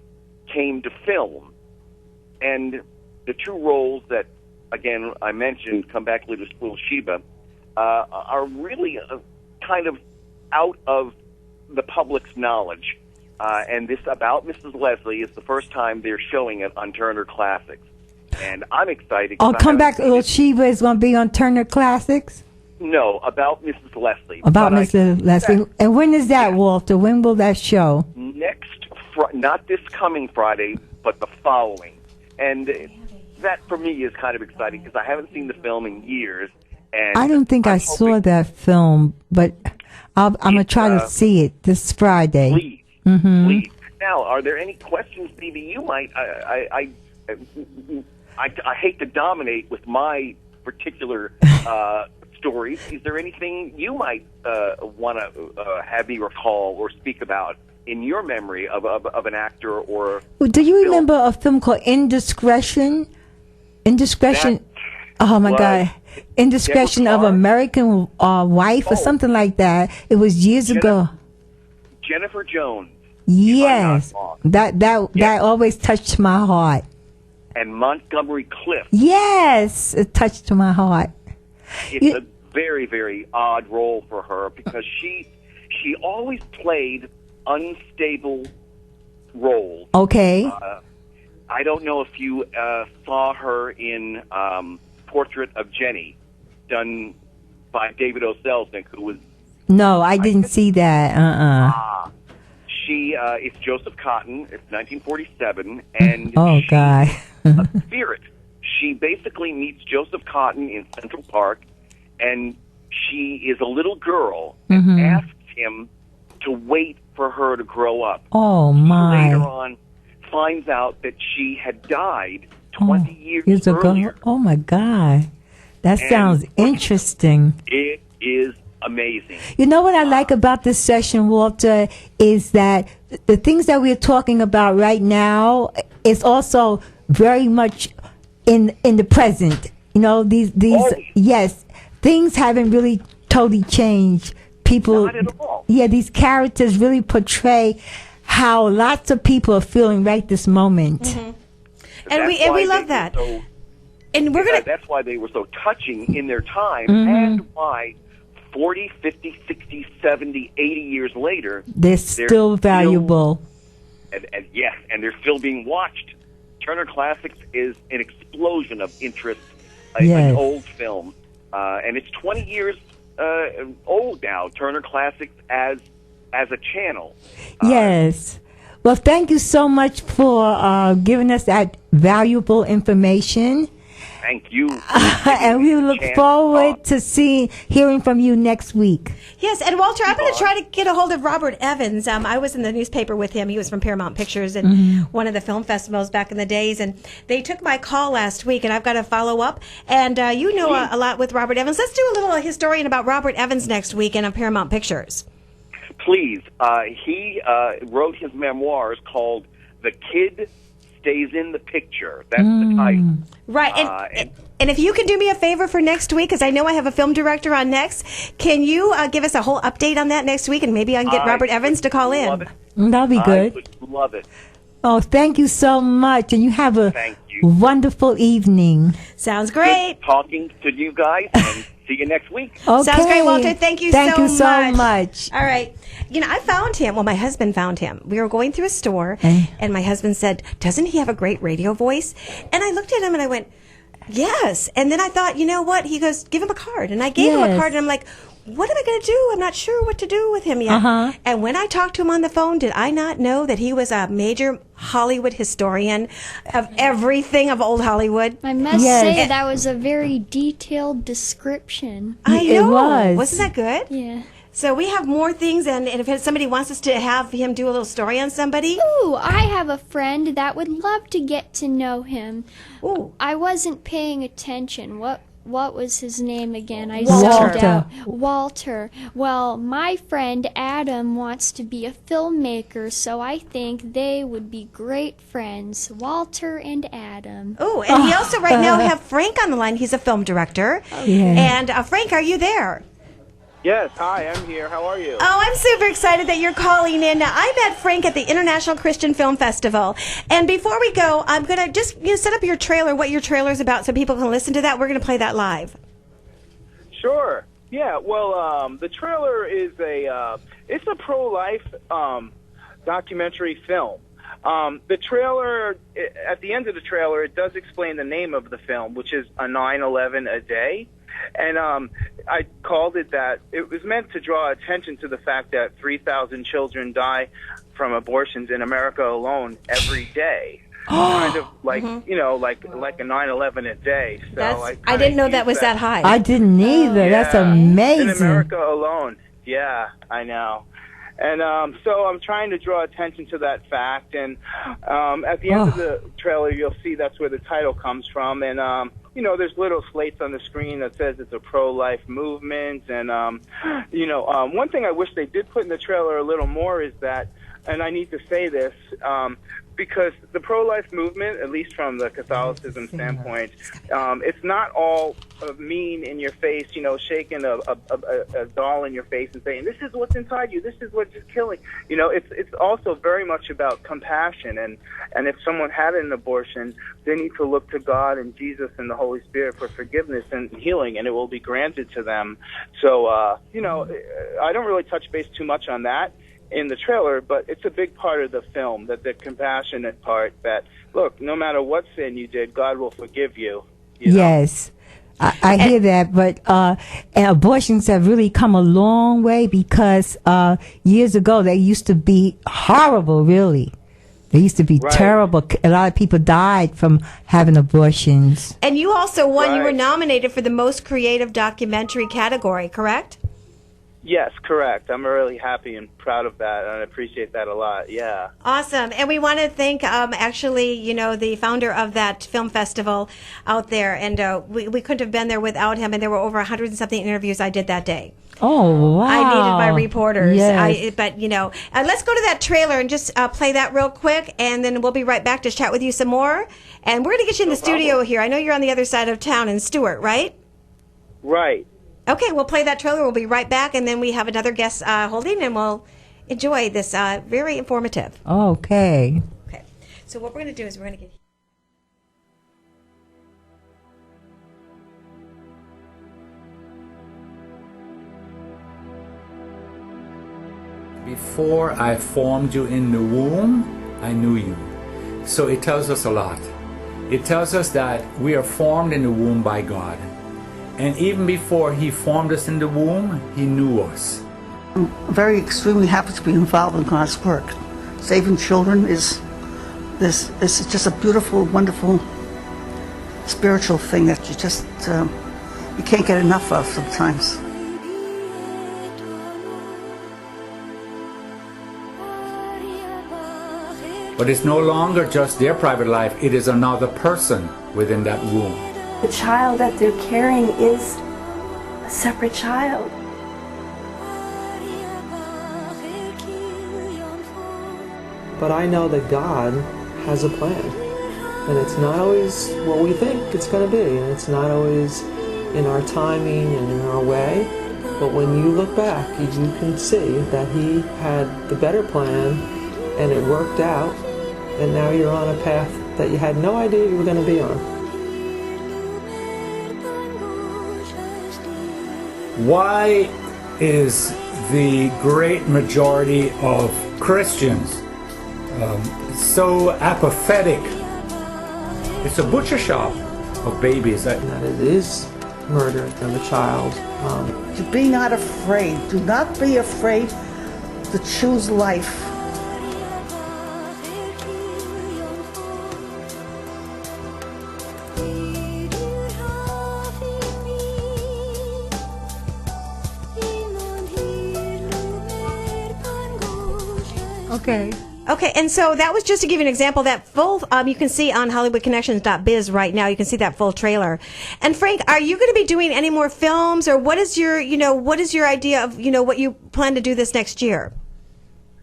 Speaker 22: came to film. And the two roles that, again, I mentioned, Come Back, Little Sheba, are really kind of out of the public's knowledge. And this About Mrs. Leslie is the first time they're showing it on Turner Classics. And I'm excited.
Speaker 13: Oh, Come Back, Little Sheba is going to be on Turner Classics?
Speaker 22: No, About Mrs. Leslie.
Speaker 13: About Mrs. Leslie. And when is that, Walter? When will that show?
Speaker 22: Not this coming Friday, but the following. And that, for me, is kind of exciting because I haven't seen the film in years. And
Speaker 13: I don't think I saw that film, but I'm going to try to see it this Friday.
Speaker 22: Please. Please. Now, are there any questions, maybe you might? I hate to dominate with my particular stories. Is there anything you might want to have me recall or speak about in your memory of an actor or?
Speaker 13: Do you remember a film called Indiscretion? Indiscretion. Oh my God. Indiscretion of American Wife or something like that. It was years ago.
Speaker 22: Jennifer Jones.
Speaker 13: Yes. That always touched my heart.
Speaker 22: And Montgomery Clift.
Speaker 13: Yes, it touched my heart.
Speaker 22: It's a very, very odd role for her because she always played unstable roles.
Speaker 13: Okay.
Speaker 22: I don't know if you saw her in Portrait of Jenny, done by David O. Selznick, who was...
Speaker 13: No, I didn't see that.
Speaker 22: She is Joseph Cotton. It's 1947, and
Speaker 13: God.
Speaker 22: a spirit. She basically meets Joseph Cotton in Central Park, and she is a little girl and asks him to wait for her to grow up.
Speaker 13: Oh, my.
Speaker 22: Later on, finds out that she had died 20 years earlier.
Speaker 13: ago. Oh, my God. That sounds interesting.
Speaker 22: It is amazing.
Speaker 13: You know what I like about this session, Walter, is that the things that we're talking about right now is also very much in the present. You know, these yes, things haven't really totally changed. People,
Speaker 22: not at all.
Speaker 13: Yeah, these characters really portray how lots of people are feeling right this moment.
Speaker 20: And we love that. And we're gonna.
Speaker 22: That's why they were so touching in their time, and why 40, 50, 60, 70, 80 years later,
Speaker 13: they're still valuable.
Speaker 22: And yes, and they're still being watched. Turner Classics is an explosion of interest in an old film, and it's 20 years old now. Turner Classics as a channel.
Speaker 13: Yes. Well, thank you so much for giving us that valuable information.
Speaker 22: Thank you.
Speaker 13: And we look forward to hearing from you next week.
Speaker 20: Yes, and Walter, I'm going to try to get a hold of Robert Evans. I was in the newspaper with him. He was from Paramount Pictures and one of the film festivals back in the days. And they took my call last week, and I've got to follow up. And you know a lot with Robert Evans. Let's do a little historian about Robert Evans next week and on Paramount Pictures.
Speaker 22: Please. He wrote his memoirs called "The Kid Stays in the Picture." That's the title.
Speaker 20: Right. And if you can do me a favor for next week, because I know I have a film director on next, can you give us a whole update on that next week, and maybe I can get Robert Evans to call in?
Speaker 13: That'll be good.
Speaker 22: I would love it.
Speaker 13: Oh, thank you so much, and you have a wonderful evening.
Speaker 20: Sounds great.
Speaker 22: Good talking to you guys, and see you next week.
Speaker 13: Okay.
Speaker 20: Sounds great, Walter. Thank you so
Speaker 13: much.
Speaker 20: All right. You know, I found him. Well, my husband found him. We were going through a store, and my husband said, "Doesn't he have a great radio voice?" And I looked at him, and I went, "Yes." And then I thought, you know what? He goes, "Give him a card." And I gave him a card, and I'm like, what am I going to do? I'm not sure what to do with him yet. And when I talked to him on the phone, did I not know that he was a major Hollywood historian of everything of old Hollywood?
Speaker 16: I must say that was a very detailed description.
Speaker 20: I know.
Speaker 13: It was.
Speaker 20: Wasn't that good?
Speaker 16: Yeah.
Speaker 20: So we have more things, and if somebody wants us to have him do a little story on somebody.
Speaker 16: Ooh, I have a friend that would love to get to know him.
Speaker 20: Ooh.
Speaker 16: I wasn't paying attention. What was his name again? I
Speaker 13: Walter.
Speaker 16: zoned out. Walter. Well, my friend Adam wants to be a filmmaker, so I think they would be great friends. Walter and Adam.
Speaker 20: Oh, and we also right now have Frank on the line. He's a film director. And Frank, are you there?
Speaker 1: Yes, hi, I'm here. How are you?
Speaker 20: Oh, I'm super excited that you're calling in. Now, I met Frank at the International Christian Film Festival. And before we go, I'm going to just set up your trailer, what your trailer is about, so people can listen to that. We're going to play that live.
Speaker 1: Sure. Yeah, well, the trailer is it's a pro-life documentary film. The trailer, at the end of the trailer, it does explain the name of the film, which is A 9/11 a Day. And I called it that. It was meant to draw attention to the fact that 3,000 children die from abortions in America alone every day. Kind of like, like a 9/11 a day. So
Speaker 20: I didn't know that was that high.
Speaker 13: I didn't either. That's amazing.
Speaker 1: In America alone. Yeah, I know. And so I'm trying to draw attention to that fact. And at the end of the trailer, you'll see that's where the title comes from. And, there's little slates on the screen that says it's a pro-life movement. And, one thing I wish they did put in the trailer a little more is that, and I need to say this, because the pro-life movement, at least from the Catholicism standpoint, it's not all mean in your face, shaking a doll in your face and saying, this is what's inside you, this is what's killing. It's also very much about compassion. And if someone had an abortion, they need to look to God and Jesus and the Holy Spirit for forgiveness and healing, and it will be granted to them. So, I don't really touch base too much on that in the trailer, but it's a big part of the film, that the compassionate part, that, look, no matter what sin you did, God will forgive you.
Speaker 13: Yes. I hear that, but and abortions have really come a long way, because years ago they used to be horrible, really. They used to be terrible. A lot of people died from having abortions.
Speaker 20: And you also won, you were nominated for the most creative documentary category, correct?
Speaker 1: Yes, correct. I'm really happy and proud of that, and I appreciate that a lot. Yeah.
Speaker 20: Awesome. And we want to thank, the founder of that film festival out there. And we couldn't have been there without him. And there were over 100 and something interviews I did that day.
Speaker 13: Oh, wow.
Speaker 20: I needed my reporters.
Speaker 13: Yes.
Speaker 20: Let's go to that trailer and just play that real quick, and then we'll be right back to chat with you some more. And we're going to get you in the studio here. I know you're on the other side of town in Stewart, right?
Speaker 1: Right.
Speaker 20: Okay, we'll play that trailer. We'll be right back, and then we have another guest holding, and we'll enjoy this very informative.
Speaker 13: Okay.
Speaker 20: Okay. So what we're going to do is we're going to get...
Speaker 3: Before I formed you in the womb, I knew you. So it tells us a lot. It tells us that we are formed in the womb by God. And even before He formed us in the womb, He knew us.
Speaker 23: I'm very extremely happy to be involved in God's work. Saving children is just a beautiful, wonderful spiritual thing that you just you can't get enough of sometimes.
Speaker 3: But it's no longer just their private life, it is another person within that womb.
Speaker 24: The child that they're carrying is a separate child.
Speaker 2: but I know that God has a plan. And it's not always what we think it's going to be, and it's not always in our timing and in our way. But when you look back, you can see that He had the better plan, and it worked out, and now you're on a path that you had no idea you were going to be on.
Speaker 3: Why is the great majority of Christians so apathetic? It's a butcher shop of babies.
Speaker 2: That it is murder of a child.
Speaker 23: To be not afraid. Do not be afraid to choose life.
Speaker 20: Okay, and so that was just to give you an example. That full, you can see on HollywoodConnections.biz right now. You can see that full trailer. And Frank, are you going to be doing any more films, or what is your, what is your idea of, what you plan to do this next year?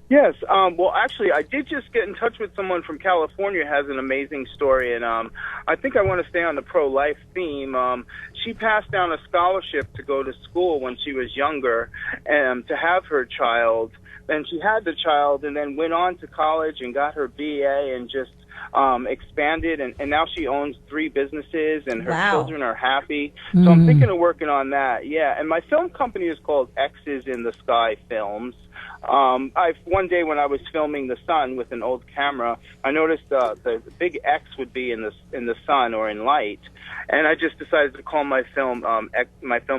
Speaker 1: Yes. Well, actually, I did just get in touch with someone from California who has an amazing story, and I think I want to stay on the pro-life theme. She passed down a scholarship to go to school when she was younger, and to have her child. And she had the child and then went on to college and got her BA and just expanded. And now she owns 3 businesses, and her children are happy. So I'm thinking of working on that, yeah. And my film company is called X's in the Sky Films. One day when I was filming the sun with an old camera, I noticed the big X would be in the sun or in light, and I just decided to call my film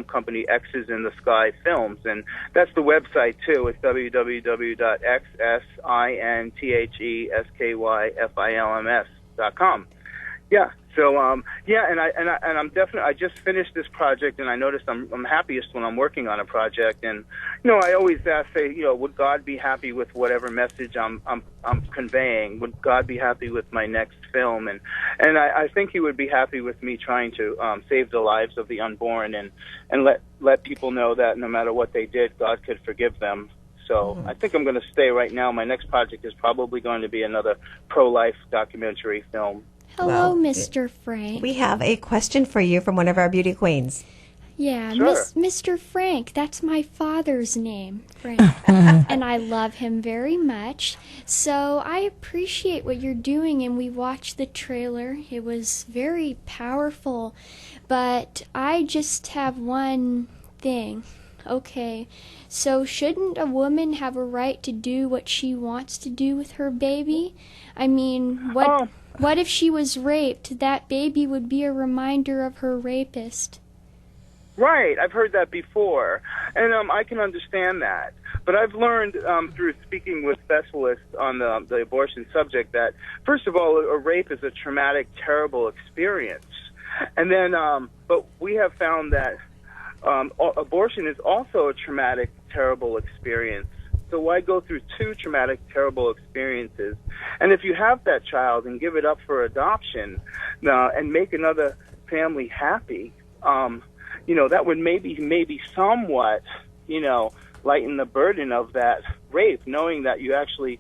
Speaker 1: company X's in the Sky Films, and that's the website too. It's www.xsintheskyfilms.com. Yeah. So and I'm definitely, I just finished this project, and I noticed I'm happiest when I'm working on a project. And I always say, would God be happy with whatever message I'm conveying? Would God be happy with my next film? And I think He would be happy with me trying to save the lives of the unborn and let people know that no matter what they did, God could forgive them. So I think I'm going to stay right now. My next project is probably going to be another pro-life documentary film.
Speaker 16: Hello, Mr. Frank.
Speaker 20: We have a question for you from one of our beauty queens.
Speaker 16: Yeah,
Speaker 20: Sure.
Speaker 16: Mr. Frank. That's my father's name, Frank. And I love him very much. So I appreciate what you're doing, and we watched the trailer. It was very powerful. But I just have one thing. Okay, so shouldn't a woman have a right to do what she wants to do with her baby? I mean, what if she was raped? That baby would be a reminder of her rapist.
Speaker 1: Right, I've heard that before, and I can understand that. But I've learned through speaking with specialists on the abortion subject that, first of all, a rape is a traumatic, terrible experience. And then, but we have found that abortion is also a traumatic, terrible experience. So why go through 2 traumatic, terrible experiences? And if you have that child and give it up for adoption and make another family happy, that would maybe somewhat, lighten the burden of that rape, knowing that you actually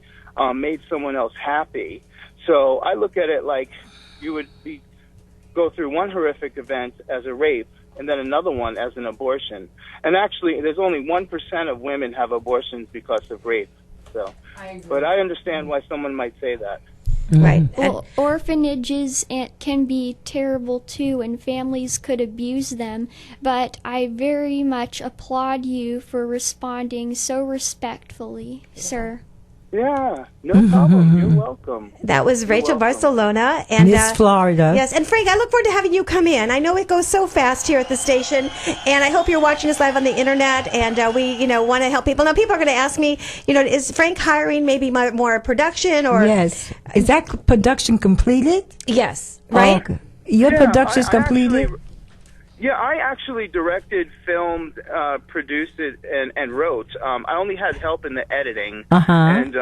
Speaker 1: made someone else happy. So I look at it like you would go through one horrific event as a rape, and then another one as an abortion. And actually, there's only 1% of women have abortions because of rape. So, but I understand why someone might say that.
Speaker 20: Right.
Speaker 16: Well, orphanages can be terrible too, and families could abuse them. But I very much applaud you for responding so respectfully, sir.
Speaker 1: Yeah, no problem. You're welcome.
Speaker 20: That was Rachel Barcelona and
Speaker 13: Miss Florida.
Speaker 20: Yes, and Frank, I look forward to having you come in. I know it goes so fast here at the station, and I hope you're watching us live on the internet. And we, want to help people. Now, people are going to ask me, is Frank hiring maybe more production or?
Speaker 13: Yes. Is that production completed?
Speaker 20: Yes. Right.
Speaker 13: Okay. Your production's completed.
Speaker 1: I actually directed, filmed, produced it, and wrote. I only had help in the editing, and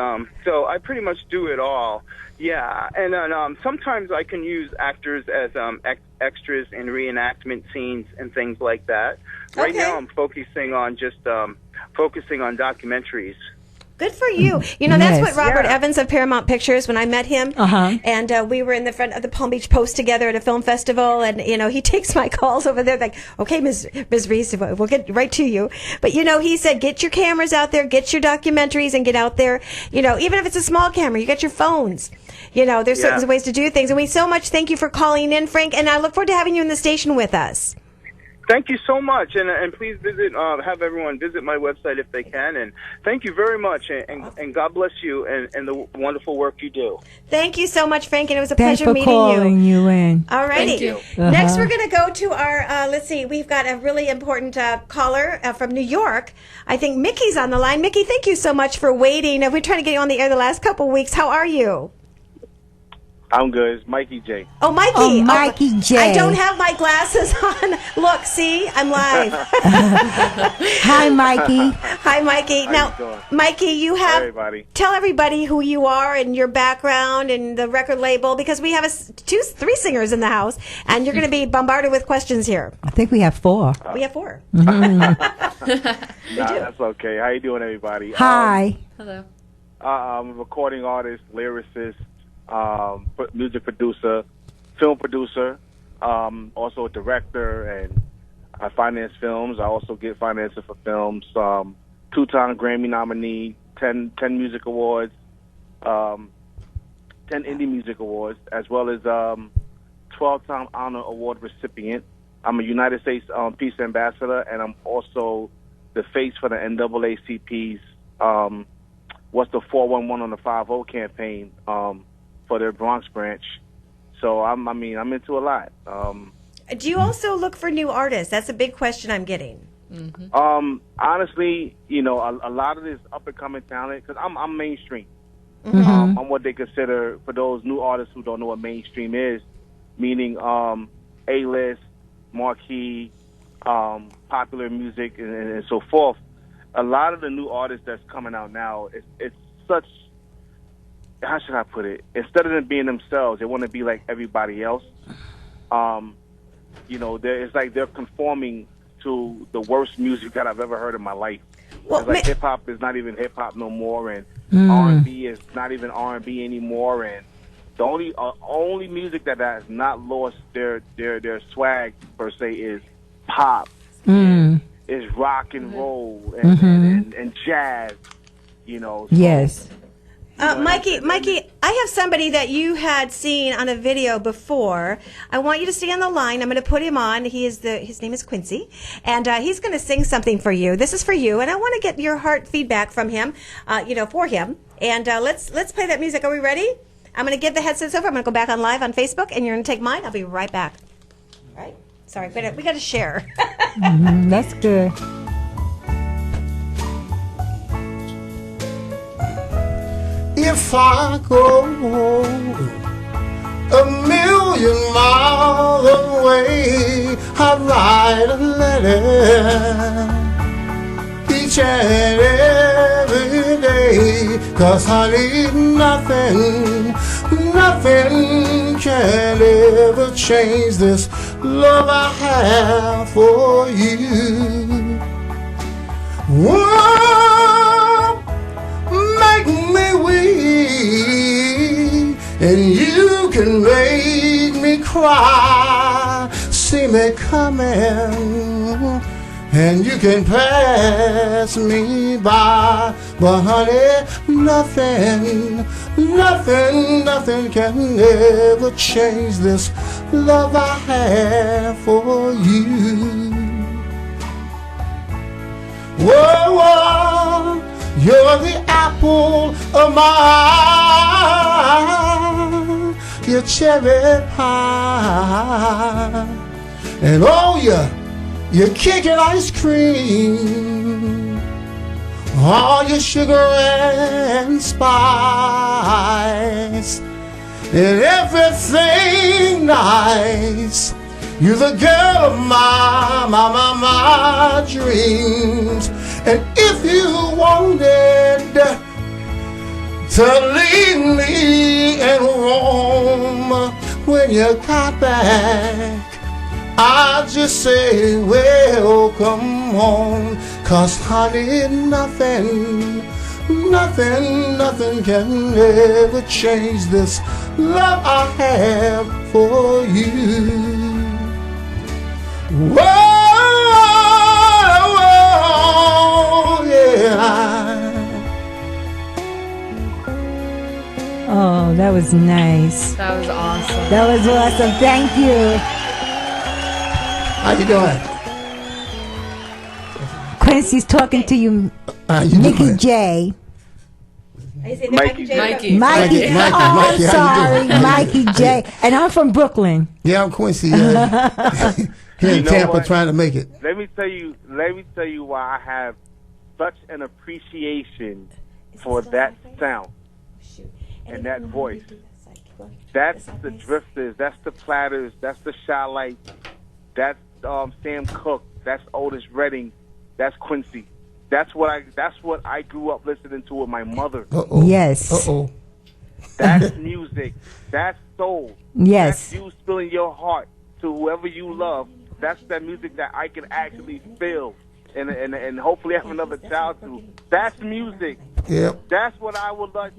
Speaker 1: so I pretty much do it all. Yeah, and then sometimes I can use actors as extras in reenactment scenes and things like that. Right now, I'm focusing on documentaries.
Speaker 20: Good for you. You know, that's
Speaker 13: Yes.
Speaker 20: what Robert Evans of Paramount Pictures, when I met him, and we were in the front of the Palm Beach Post together at a film festival, and, you know, he takes my calls over there like, okay, Ms. Reese, we'll get right to you. But, you know, he said, get your cameras out there, get your documentaries, and get out there. You know, even if it's a small camera, you get your phones. You know, there's certain ways to do things. And we so much thank you for calling in, Frank, and I look forward to having you in the station with us.
Speaker 1: Thank you so much, and please visit, have everyone visit my website if they can, and thank you very much, and God bless you and the wonderful work you do.
Speaker 20: Thank you so much, Frank, and it was a
Speaker 13: Thanks
Speaker 20: pleasure
Speaker 13: for
Speaker 20: meeting
Speaker 13: calling you in.
Speaker 20: All righty.
Speaker 1: Thank you.
Speaker 20: Next, we're going to go to our, let's see, we've got a really important caller from New York. I think Mickey's on the line. Mickey, thank you so much for waiting. We're trying to get you on the air the last couple of weeks. How are you?
Speaker 4: I'm good. It's Mikey Jay.
Speaker 20: Oh, Mikey.
Speaker 13: Oh, Mikey Jay.
Speaker 20: I don't have my glasses on. Look, see, I'm live.
Speaker 13: Hi, Mikey.
Speaker 20: Hi, Mikey. Now, Mikey, you have...
Speaker 4: everybody.
Speaker 20: Tell everybody who you are and your background and the record label, because we have three singers in the house, and you're going to be bombarded with questions here.
Speaker 13: I think we have 4.
Speaker 20: We have 4.
Speaker 4: That's okay. How you doing, everybody?
Speaker 13: Hi.
Speaker 14: Hello.
Speaker 4: I'm a recording artist, lyricist, music producer, film producer, also a director, and I finance films. I also get financing for films. 2-time Grammy nominee, 10 music awards, 10 indie music awards, as well as 12-time honor award recipient. I'm a United States Peace Ambassador, and I'm also the face for the NAACP's what's the 411 on the 50 campaign for their Bronx branch. So I'm into a lot.
Speaker 20: Do you also look for new artists? That's a big question I'm getting.
Speaker 4: Honestly, you know, a lot of this up and coming talent, because I'm mainstream.
Speaker 20: Mm-hmm.
Speaker 4: I'm what they consider, for those new artists who don't know what mainstream is, meaning A-list, marquee, popular music, and so forth. A lot of the new artists that's coming out now, it's such, how should I put it? Instead of them being themselves, they want to be like everybody else. You know, it's like they're conforming to the worst music that I've ever heard in my life.
Speaker 20: Well,
Speaker 4: it's like hip-hop is not even hip-hop no more, and R&B is not even R&B anymore, and the only music that has not lost their swag, per se, is pop. Is rock and roll and jazz, you know. So,
Speaker 13: yes.
Speaker 20: Mikey, I have somebody that you had seen on a video before. I want you to stay on the line. I'm going to put him on. His name is Quincy, and he's going to sing something for you. This is for you, and I want to get your heart feedback from him, for him. And let's play that music. Are we ready? I'm going to give the headsets over. I'm going to go back on live on Facebook, and you're going to take mine. I'll be right back. All right. Sorry, we got to share.
Speaker 13: That's good.
Speaker 5: If I go a million miles away, I'd write a letter each and every day, 'cause honey, nothing can ever change this love I have for you. Whoa, make me weep, and you can make me cry. See me coming, and you can pass me by, but honey, nothing can ever change this love I have for you. Whoa, whoa, you're the apple of my eye, your cherry pie, and oh yeah, you're kicking ice cream, all your sugar and spice, and everything nice. You're the girl of my dreams. And if you wanted to leave me and roam, when you got back, I'll just say welcome home. 'Cause honey, nothing Nothing can ever change this love I have for you. Whoa, yeah.
Speaker 13: Oh, that was nice.
Speaker 14: That was awesome.
Speaker 13: That was awesome. Thank you.
Speaker 5: How you doing?
Speaker 13: Quincy's talking to you, Mikey Jay.
Speaker 14: Mikey Jay.
Speaker 13: Mikey. Oh, I'm sorry, Mikey Jay. And I'm from Brooklyn.
Speaker 5: Yeah, I'm Quincy. Here in Tampa, trying to make it.
Speaker 4: Let me tell you why I have such an appreciation for that sound and that voice. That's the Drifters. That's the Platters. That's the Shy Lights. That's Sam Cooke. That's Otis Redding. That's Quincy. That's what I grew up listening to with my mother.
Speaker 13: Uh-oh. Yes.
Speaker 5: Uh-oh.
Speaker 4: That's music. That's soul.
Speaker 13: Yes.
Speaker 4: That's you spilling your heart to whoever you love. That's that music that I can actually feel and hopefully have another child to. That's music.
Speaker 5: Yep.
Speaker 4: That's what I would like.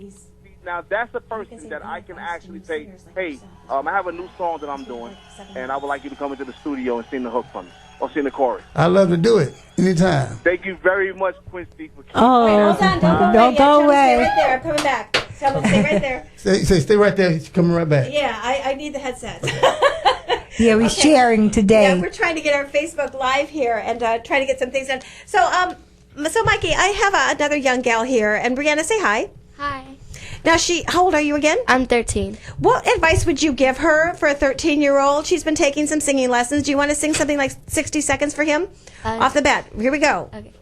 Speaker 4: Now, that's the person that I can actually say, hey, I have a new song that I'm doing, and I would like you to come into the studio and sing the hook for me, or sing the chorus.
Speaker 5: I love to do it anytime.
Speaker 4: Thank you very much, Quincy. For
Speaker 13: Oh,
Speaker 20: wait, hold on. Don't go away. Stay right there. I'm coming back. Tell them to stay right there.
Speaker 5: Stay right there. He's coming right back.
Speaker 20: Yeah, I need the headset.
Speaker 13: Yeah, we're sharing today.
Speaker 20: Yeah, we're trying to get our Facebook Live here and trying to get some things done. So, Mikey, I have another young gal here, and Brianna, say hi.
Speaker 17: Hi.
Speaker 20: Now, how old are you again?
Speaker 17: I'm 13.
Speaker 20: What advice would you give her for a 13-year-old? She's been taking some singing lessons. Do you want to sing something like 60 seconds for him? Off the bat. Here we go.
Speaker 17: Okay.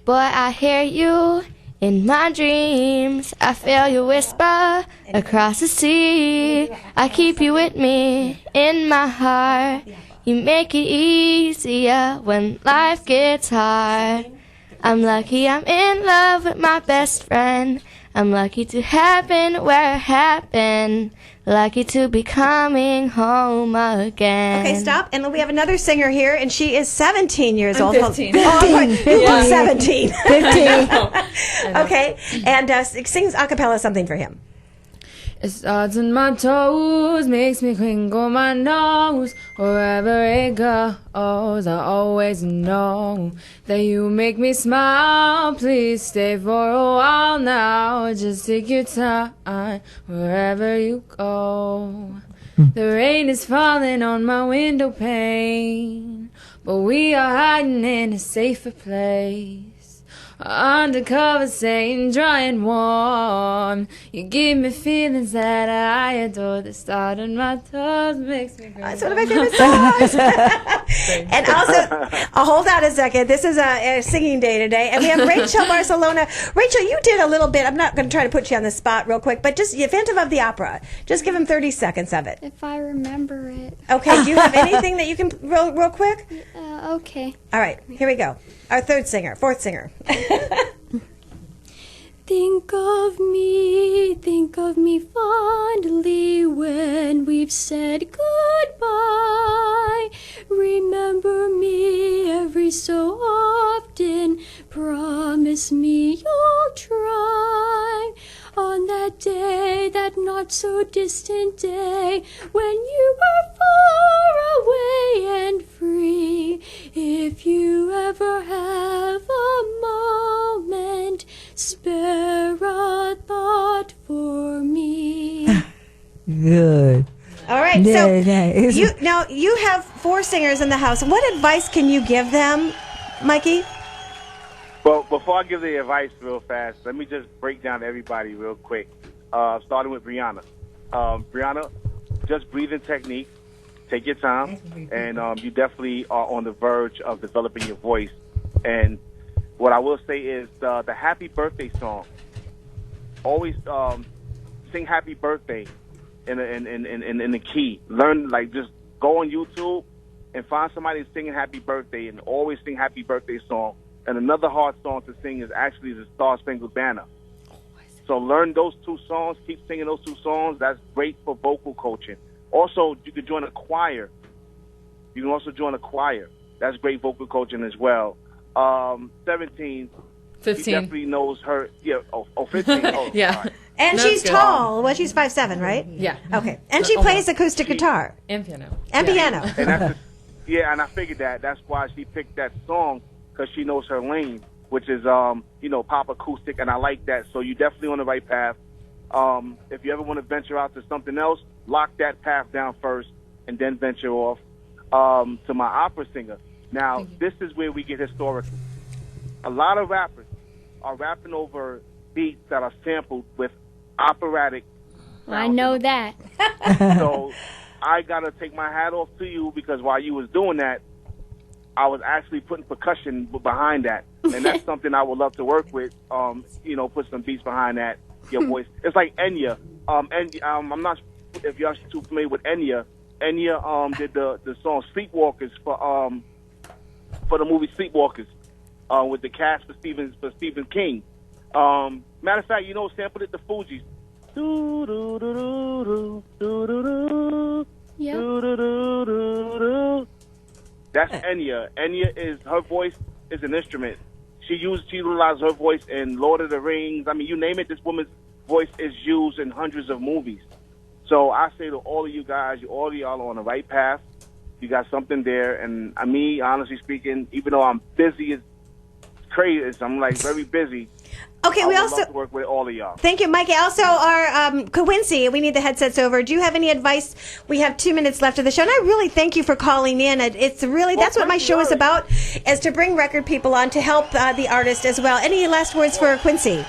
Speaker 17: Boy, I hear you in my dreams. I feel you whisper across the sea. I keep you with me in my heart. You make it easier when life gets hard. I'm lucky I'm in love with my best friend. I'm lucky to happen where it happened. Lucky to be coming home again.
Speaker 20: Okay, stop. And we have another singer here, and she is 17 years old.
Speaker 14: 15.
Speaker 20: Oh, 17.
Speaker 13: 15.
Speaker 20: Okay, and sings a cappella something for him.
Speaker 14: It starts in my toes, makes me crinkle my nose. Wherever it goes, I always know that you make me smile. Please stay for a while now. Just take your time wherever you go. The rain is falling on my window pane, but we are hiding in a safer place. Undercover, saying dry and warm. You give me feelings that I adore. The start on my toes makes me cry.
Speaker 20: That's one of my favorite songs. And also, hold on a second. This is a singing day today, and we have Rachel Barcelona. Rachel, you did a little bit. I'm not going to try to put you on the spot real quick, but just Phantom of the Opera. Just give him 30 seconds of it.
Speaker 16: If I remember it.
Speaker 20: Okay. Do you have anything that you can real quick?
Speaker 16: Okay.
Speaker 20: All right. Here we go. Our fourth singer.
Speaker 16: Think of me fondly when we've said goodbye. Remember me every so often. Promise me you'll try. On that day, that not so distant day, when you were far away and free. If you ever have a moment, spare a thought for me.
Speaker 13: Good.
Speaker 20: All right. So you have 4 singers in the house. What advice can you give them, Mikey?
Speaker 4: Well, before I give the advice real fast, let me just break down everybody real quick. Starting with Brianna. Brianna, just breathing technique. Take your time, and you definitely are on the verge of developing your voice. And what I will say is the happy birthday song. Always sing happy birthday in the key. Learn, just go on YouTube and find somebody singing happy birthday, and always sing happy birthday song. And another hard song to sing is actually the Star Spangled Banner. So learn those 2 songs. Keep singing those 2 songs. That's great for vocal coaching. Also, you can join a choir. You can also join a choir. That's great vocal coaching as well. 17,
Speaker 14: 15.
Speaker 4: She definitely knows her. Yeah. 15. Oh,
Speaker 14: Yeah.
Speaker 4: sorry.
Speaker 20: And
Speaker 14: That's
Speaker 20: she's
Speaker 14: good.
Speaker 20: tall. Well, she's 5'7", right?
Speaker 14: Yeah.
Speaker 20: Okay. And she plays acoustic guitar.
Speaker 14: And piano.
Speaker 20: And piano.
Speaker 4: And that's yeah, and I figured that. That's why she picked that song, because she knows her lane, which is, pop acoustic, and I like that. So you're definitely on the right path. If you ever want to venture out to something else, lock that path down first, and then venture off to my opera singer. Now, this is where we get historical. A lot of rappers are rapping over beats that are sampled with operatic.
Speaker 16: I know that.
Speaker 4: So I got to take my hat off to you, because while you was doing that, I was actually putting percussion behind that. And that's something I would love to work with, put some beats behind that, your voice. It's like Enya. I'm not sure if you're too familiar with Enya. Enya did the song Sleepwalkers for the movie Sleepwalkers with the cast for Stephen King. Matter of fact, sampled it the Fugees. That's Enya. Enya her voice is an instrument. She utilized her voice in Lord of the Rings. I mean, you name it, this woman's voice is used in hundreds of movies. So I say to all of you guys, all of y'all are on the right path. You got something there. And me, honestly speaking, even though I'm busy as crazy, I'm like very busy.
Speaker 20: Okay, we also
Speaker 4: love to work with all of y'all.
Speaker 20: Thank you, Mikey. Also, our Quincy, we need the headsets over. Do you have any advice? We have 2 minutes left of the show, and I really thank you for calling in. It's really that's what my show is about, is to bring record people on to help the artist as well. Any last words for Quincy?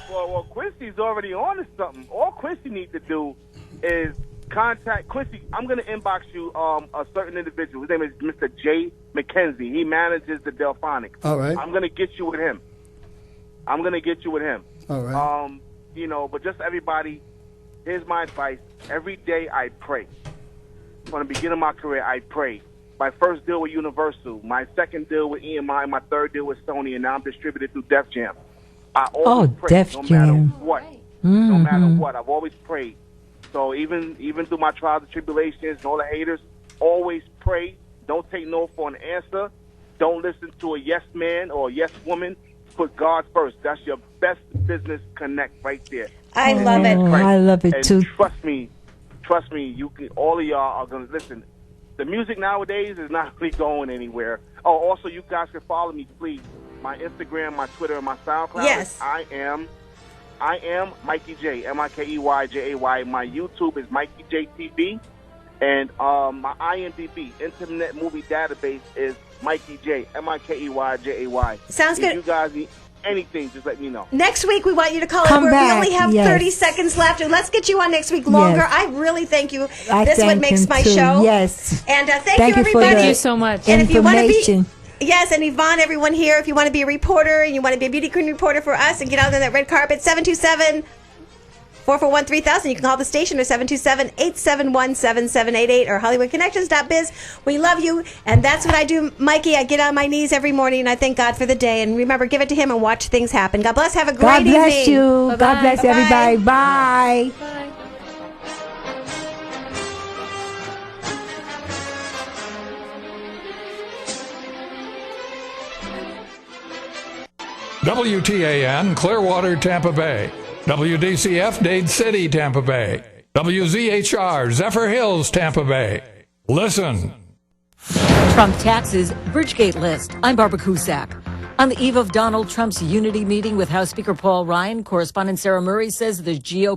Speaker 4: Well, Quincy's already on to something. All Quincy needs to do is contact Quincy. I'm going to inbox you a certain individual. His name is Mr. Jay McKenzie. He manages the Delphonics.
Speaker 5: All right.
Speaker 4: I'm going to get you with him. All right. But just everybody, here's my advice. Every day I pray. From the beginning of my career, I pray. My first deal with Universal, my second deal with EMI, my third deal with Sony, and now I'm distributed through Def Jam. I always pray,
Speaker 13: Def
Speaker 4: no
Speaker 13: Jam.
Speaker 4: matter what. No matter what, I've always prayed. So even through my trials and tribulations and all the haters, always pray. Don't take no for an answer. Don't listen to a yes man or a yes woman. Put God first. That's your best business connect right there.
Speaker 20: I love it.
Speaker 13: I love it
Speaker 4: and
Speaker 13: too.
Speaker 4: Trust me. You can. All of y'all are gonna listen. The music nowadays is not really going anywhere. Oh, also you guys can follow me, please. My Instagram, my Twitter, and my SoundCloud.
Speaker 20: Yes.
Speaker 4: I am Mikey Jay, MikeyJay. My YouTube is Mikey J TV, and my IMDb Internet Movie Database is Mikey J, MikeyJay.
Speaker 20: Sounds good.
Speaker 4: If you guys need anything, just let me know.
Speaker 20: Next week, we want you to call
Speaker 13: Come
Speaker 20: in.
Speaker 13: back,
Speaker 20: We only have
Speaker 13: yes.
Speaker 20: 30 seconds left. And let's get you on next week longer.
Speaker 13: Yes.
Speaker 20: I really thank you.
Speaker 13: I
Speaker 20: This is what
Speaker 13: thank
Speaker 20: makes
Speaker 13: him
Speaker 20: my
Speaker 13: too.
Speaker 20: show.
Speaker 13: Yes.
Speaker 20: And thank you,
Speaker 13: you for
Speaker 20: everybody.
Speaker 13: the
Speaker 14: Thank you so much.
Speaker 20: And if you want to be,
Speaker 13: information.
Speaker 20: yes, and Yvonne, everyone here, if you want to be a reporter and you want to be a beauty queen reporter for us and get out on that red carpet, 727-441-3000. You can call the station or 727-871-7788 or HollywoodConnections.biz. We love you, and that's what I do, Mikey. I get on my knees every morning and I thank God for the day. And remember, give it to Him and watch things happen. God bless. Have a great
Speaker 13: God bless
Speaker 20: evening.
Speaker 13: you.
Speaker 20: Bye-bye.
Speaker 13: God bless
Speaker 20: Bye-bye.
Speaker 13: everybody. Bye.
Speaker 6: WTAN Clearwater, Tampa Bay. WDCF Dade City, Tampa Bay. WZHR Zephyr Hills, Tampa Bay. Listen.
Speaker 8: Trump taxes, Bridgegate list. I'm Barbara Cusack. On the eve of Donald Trump's unity meeting with House Speaker Paul Ryan, correspondent Sarah Murray says the GOP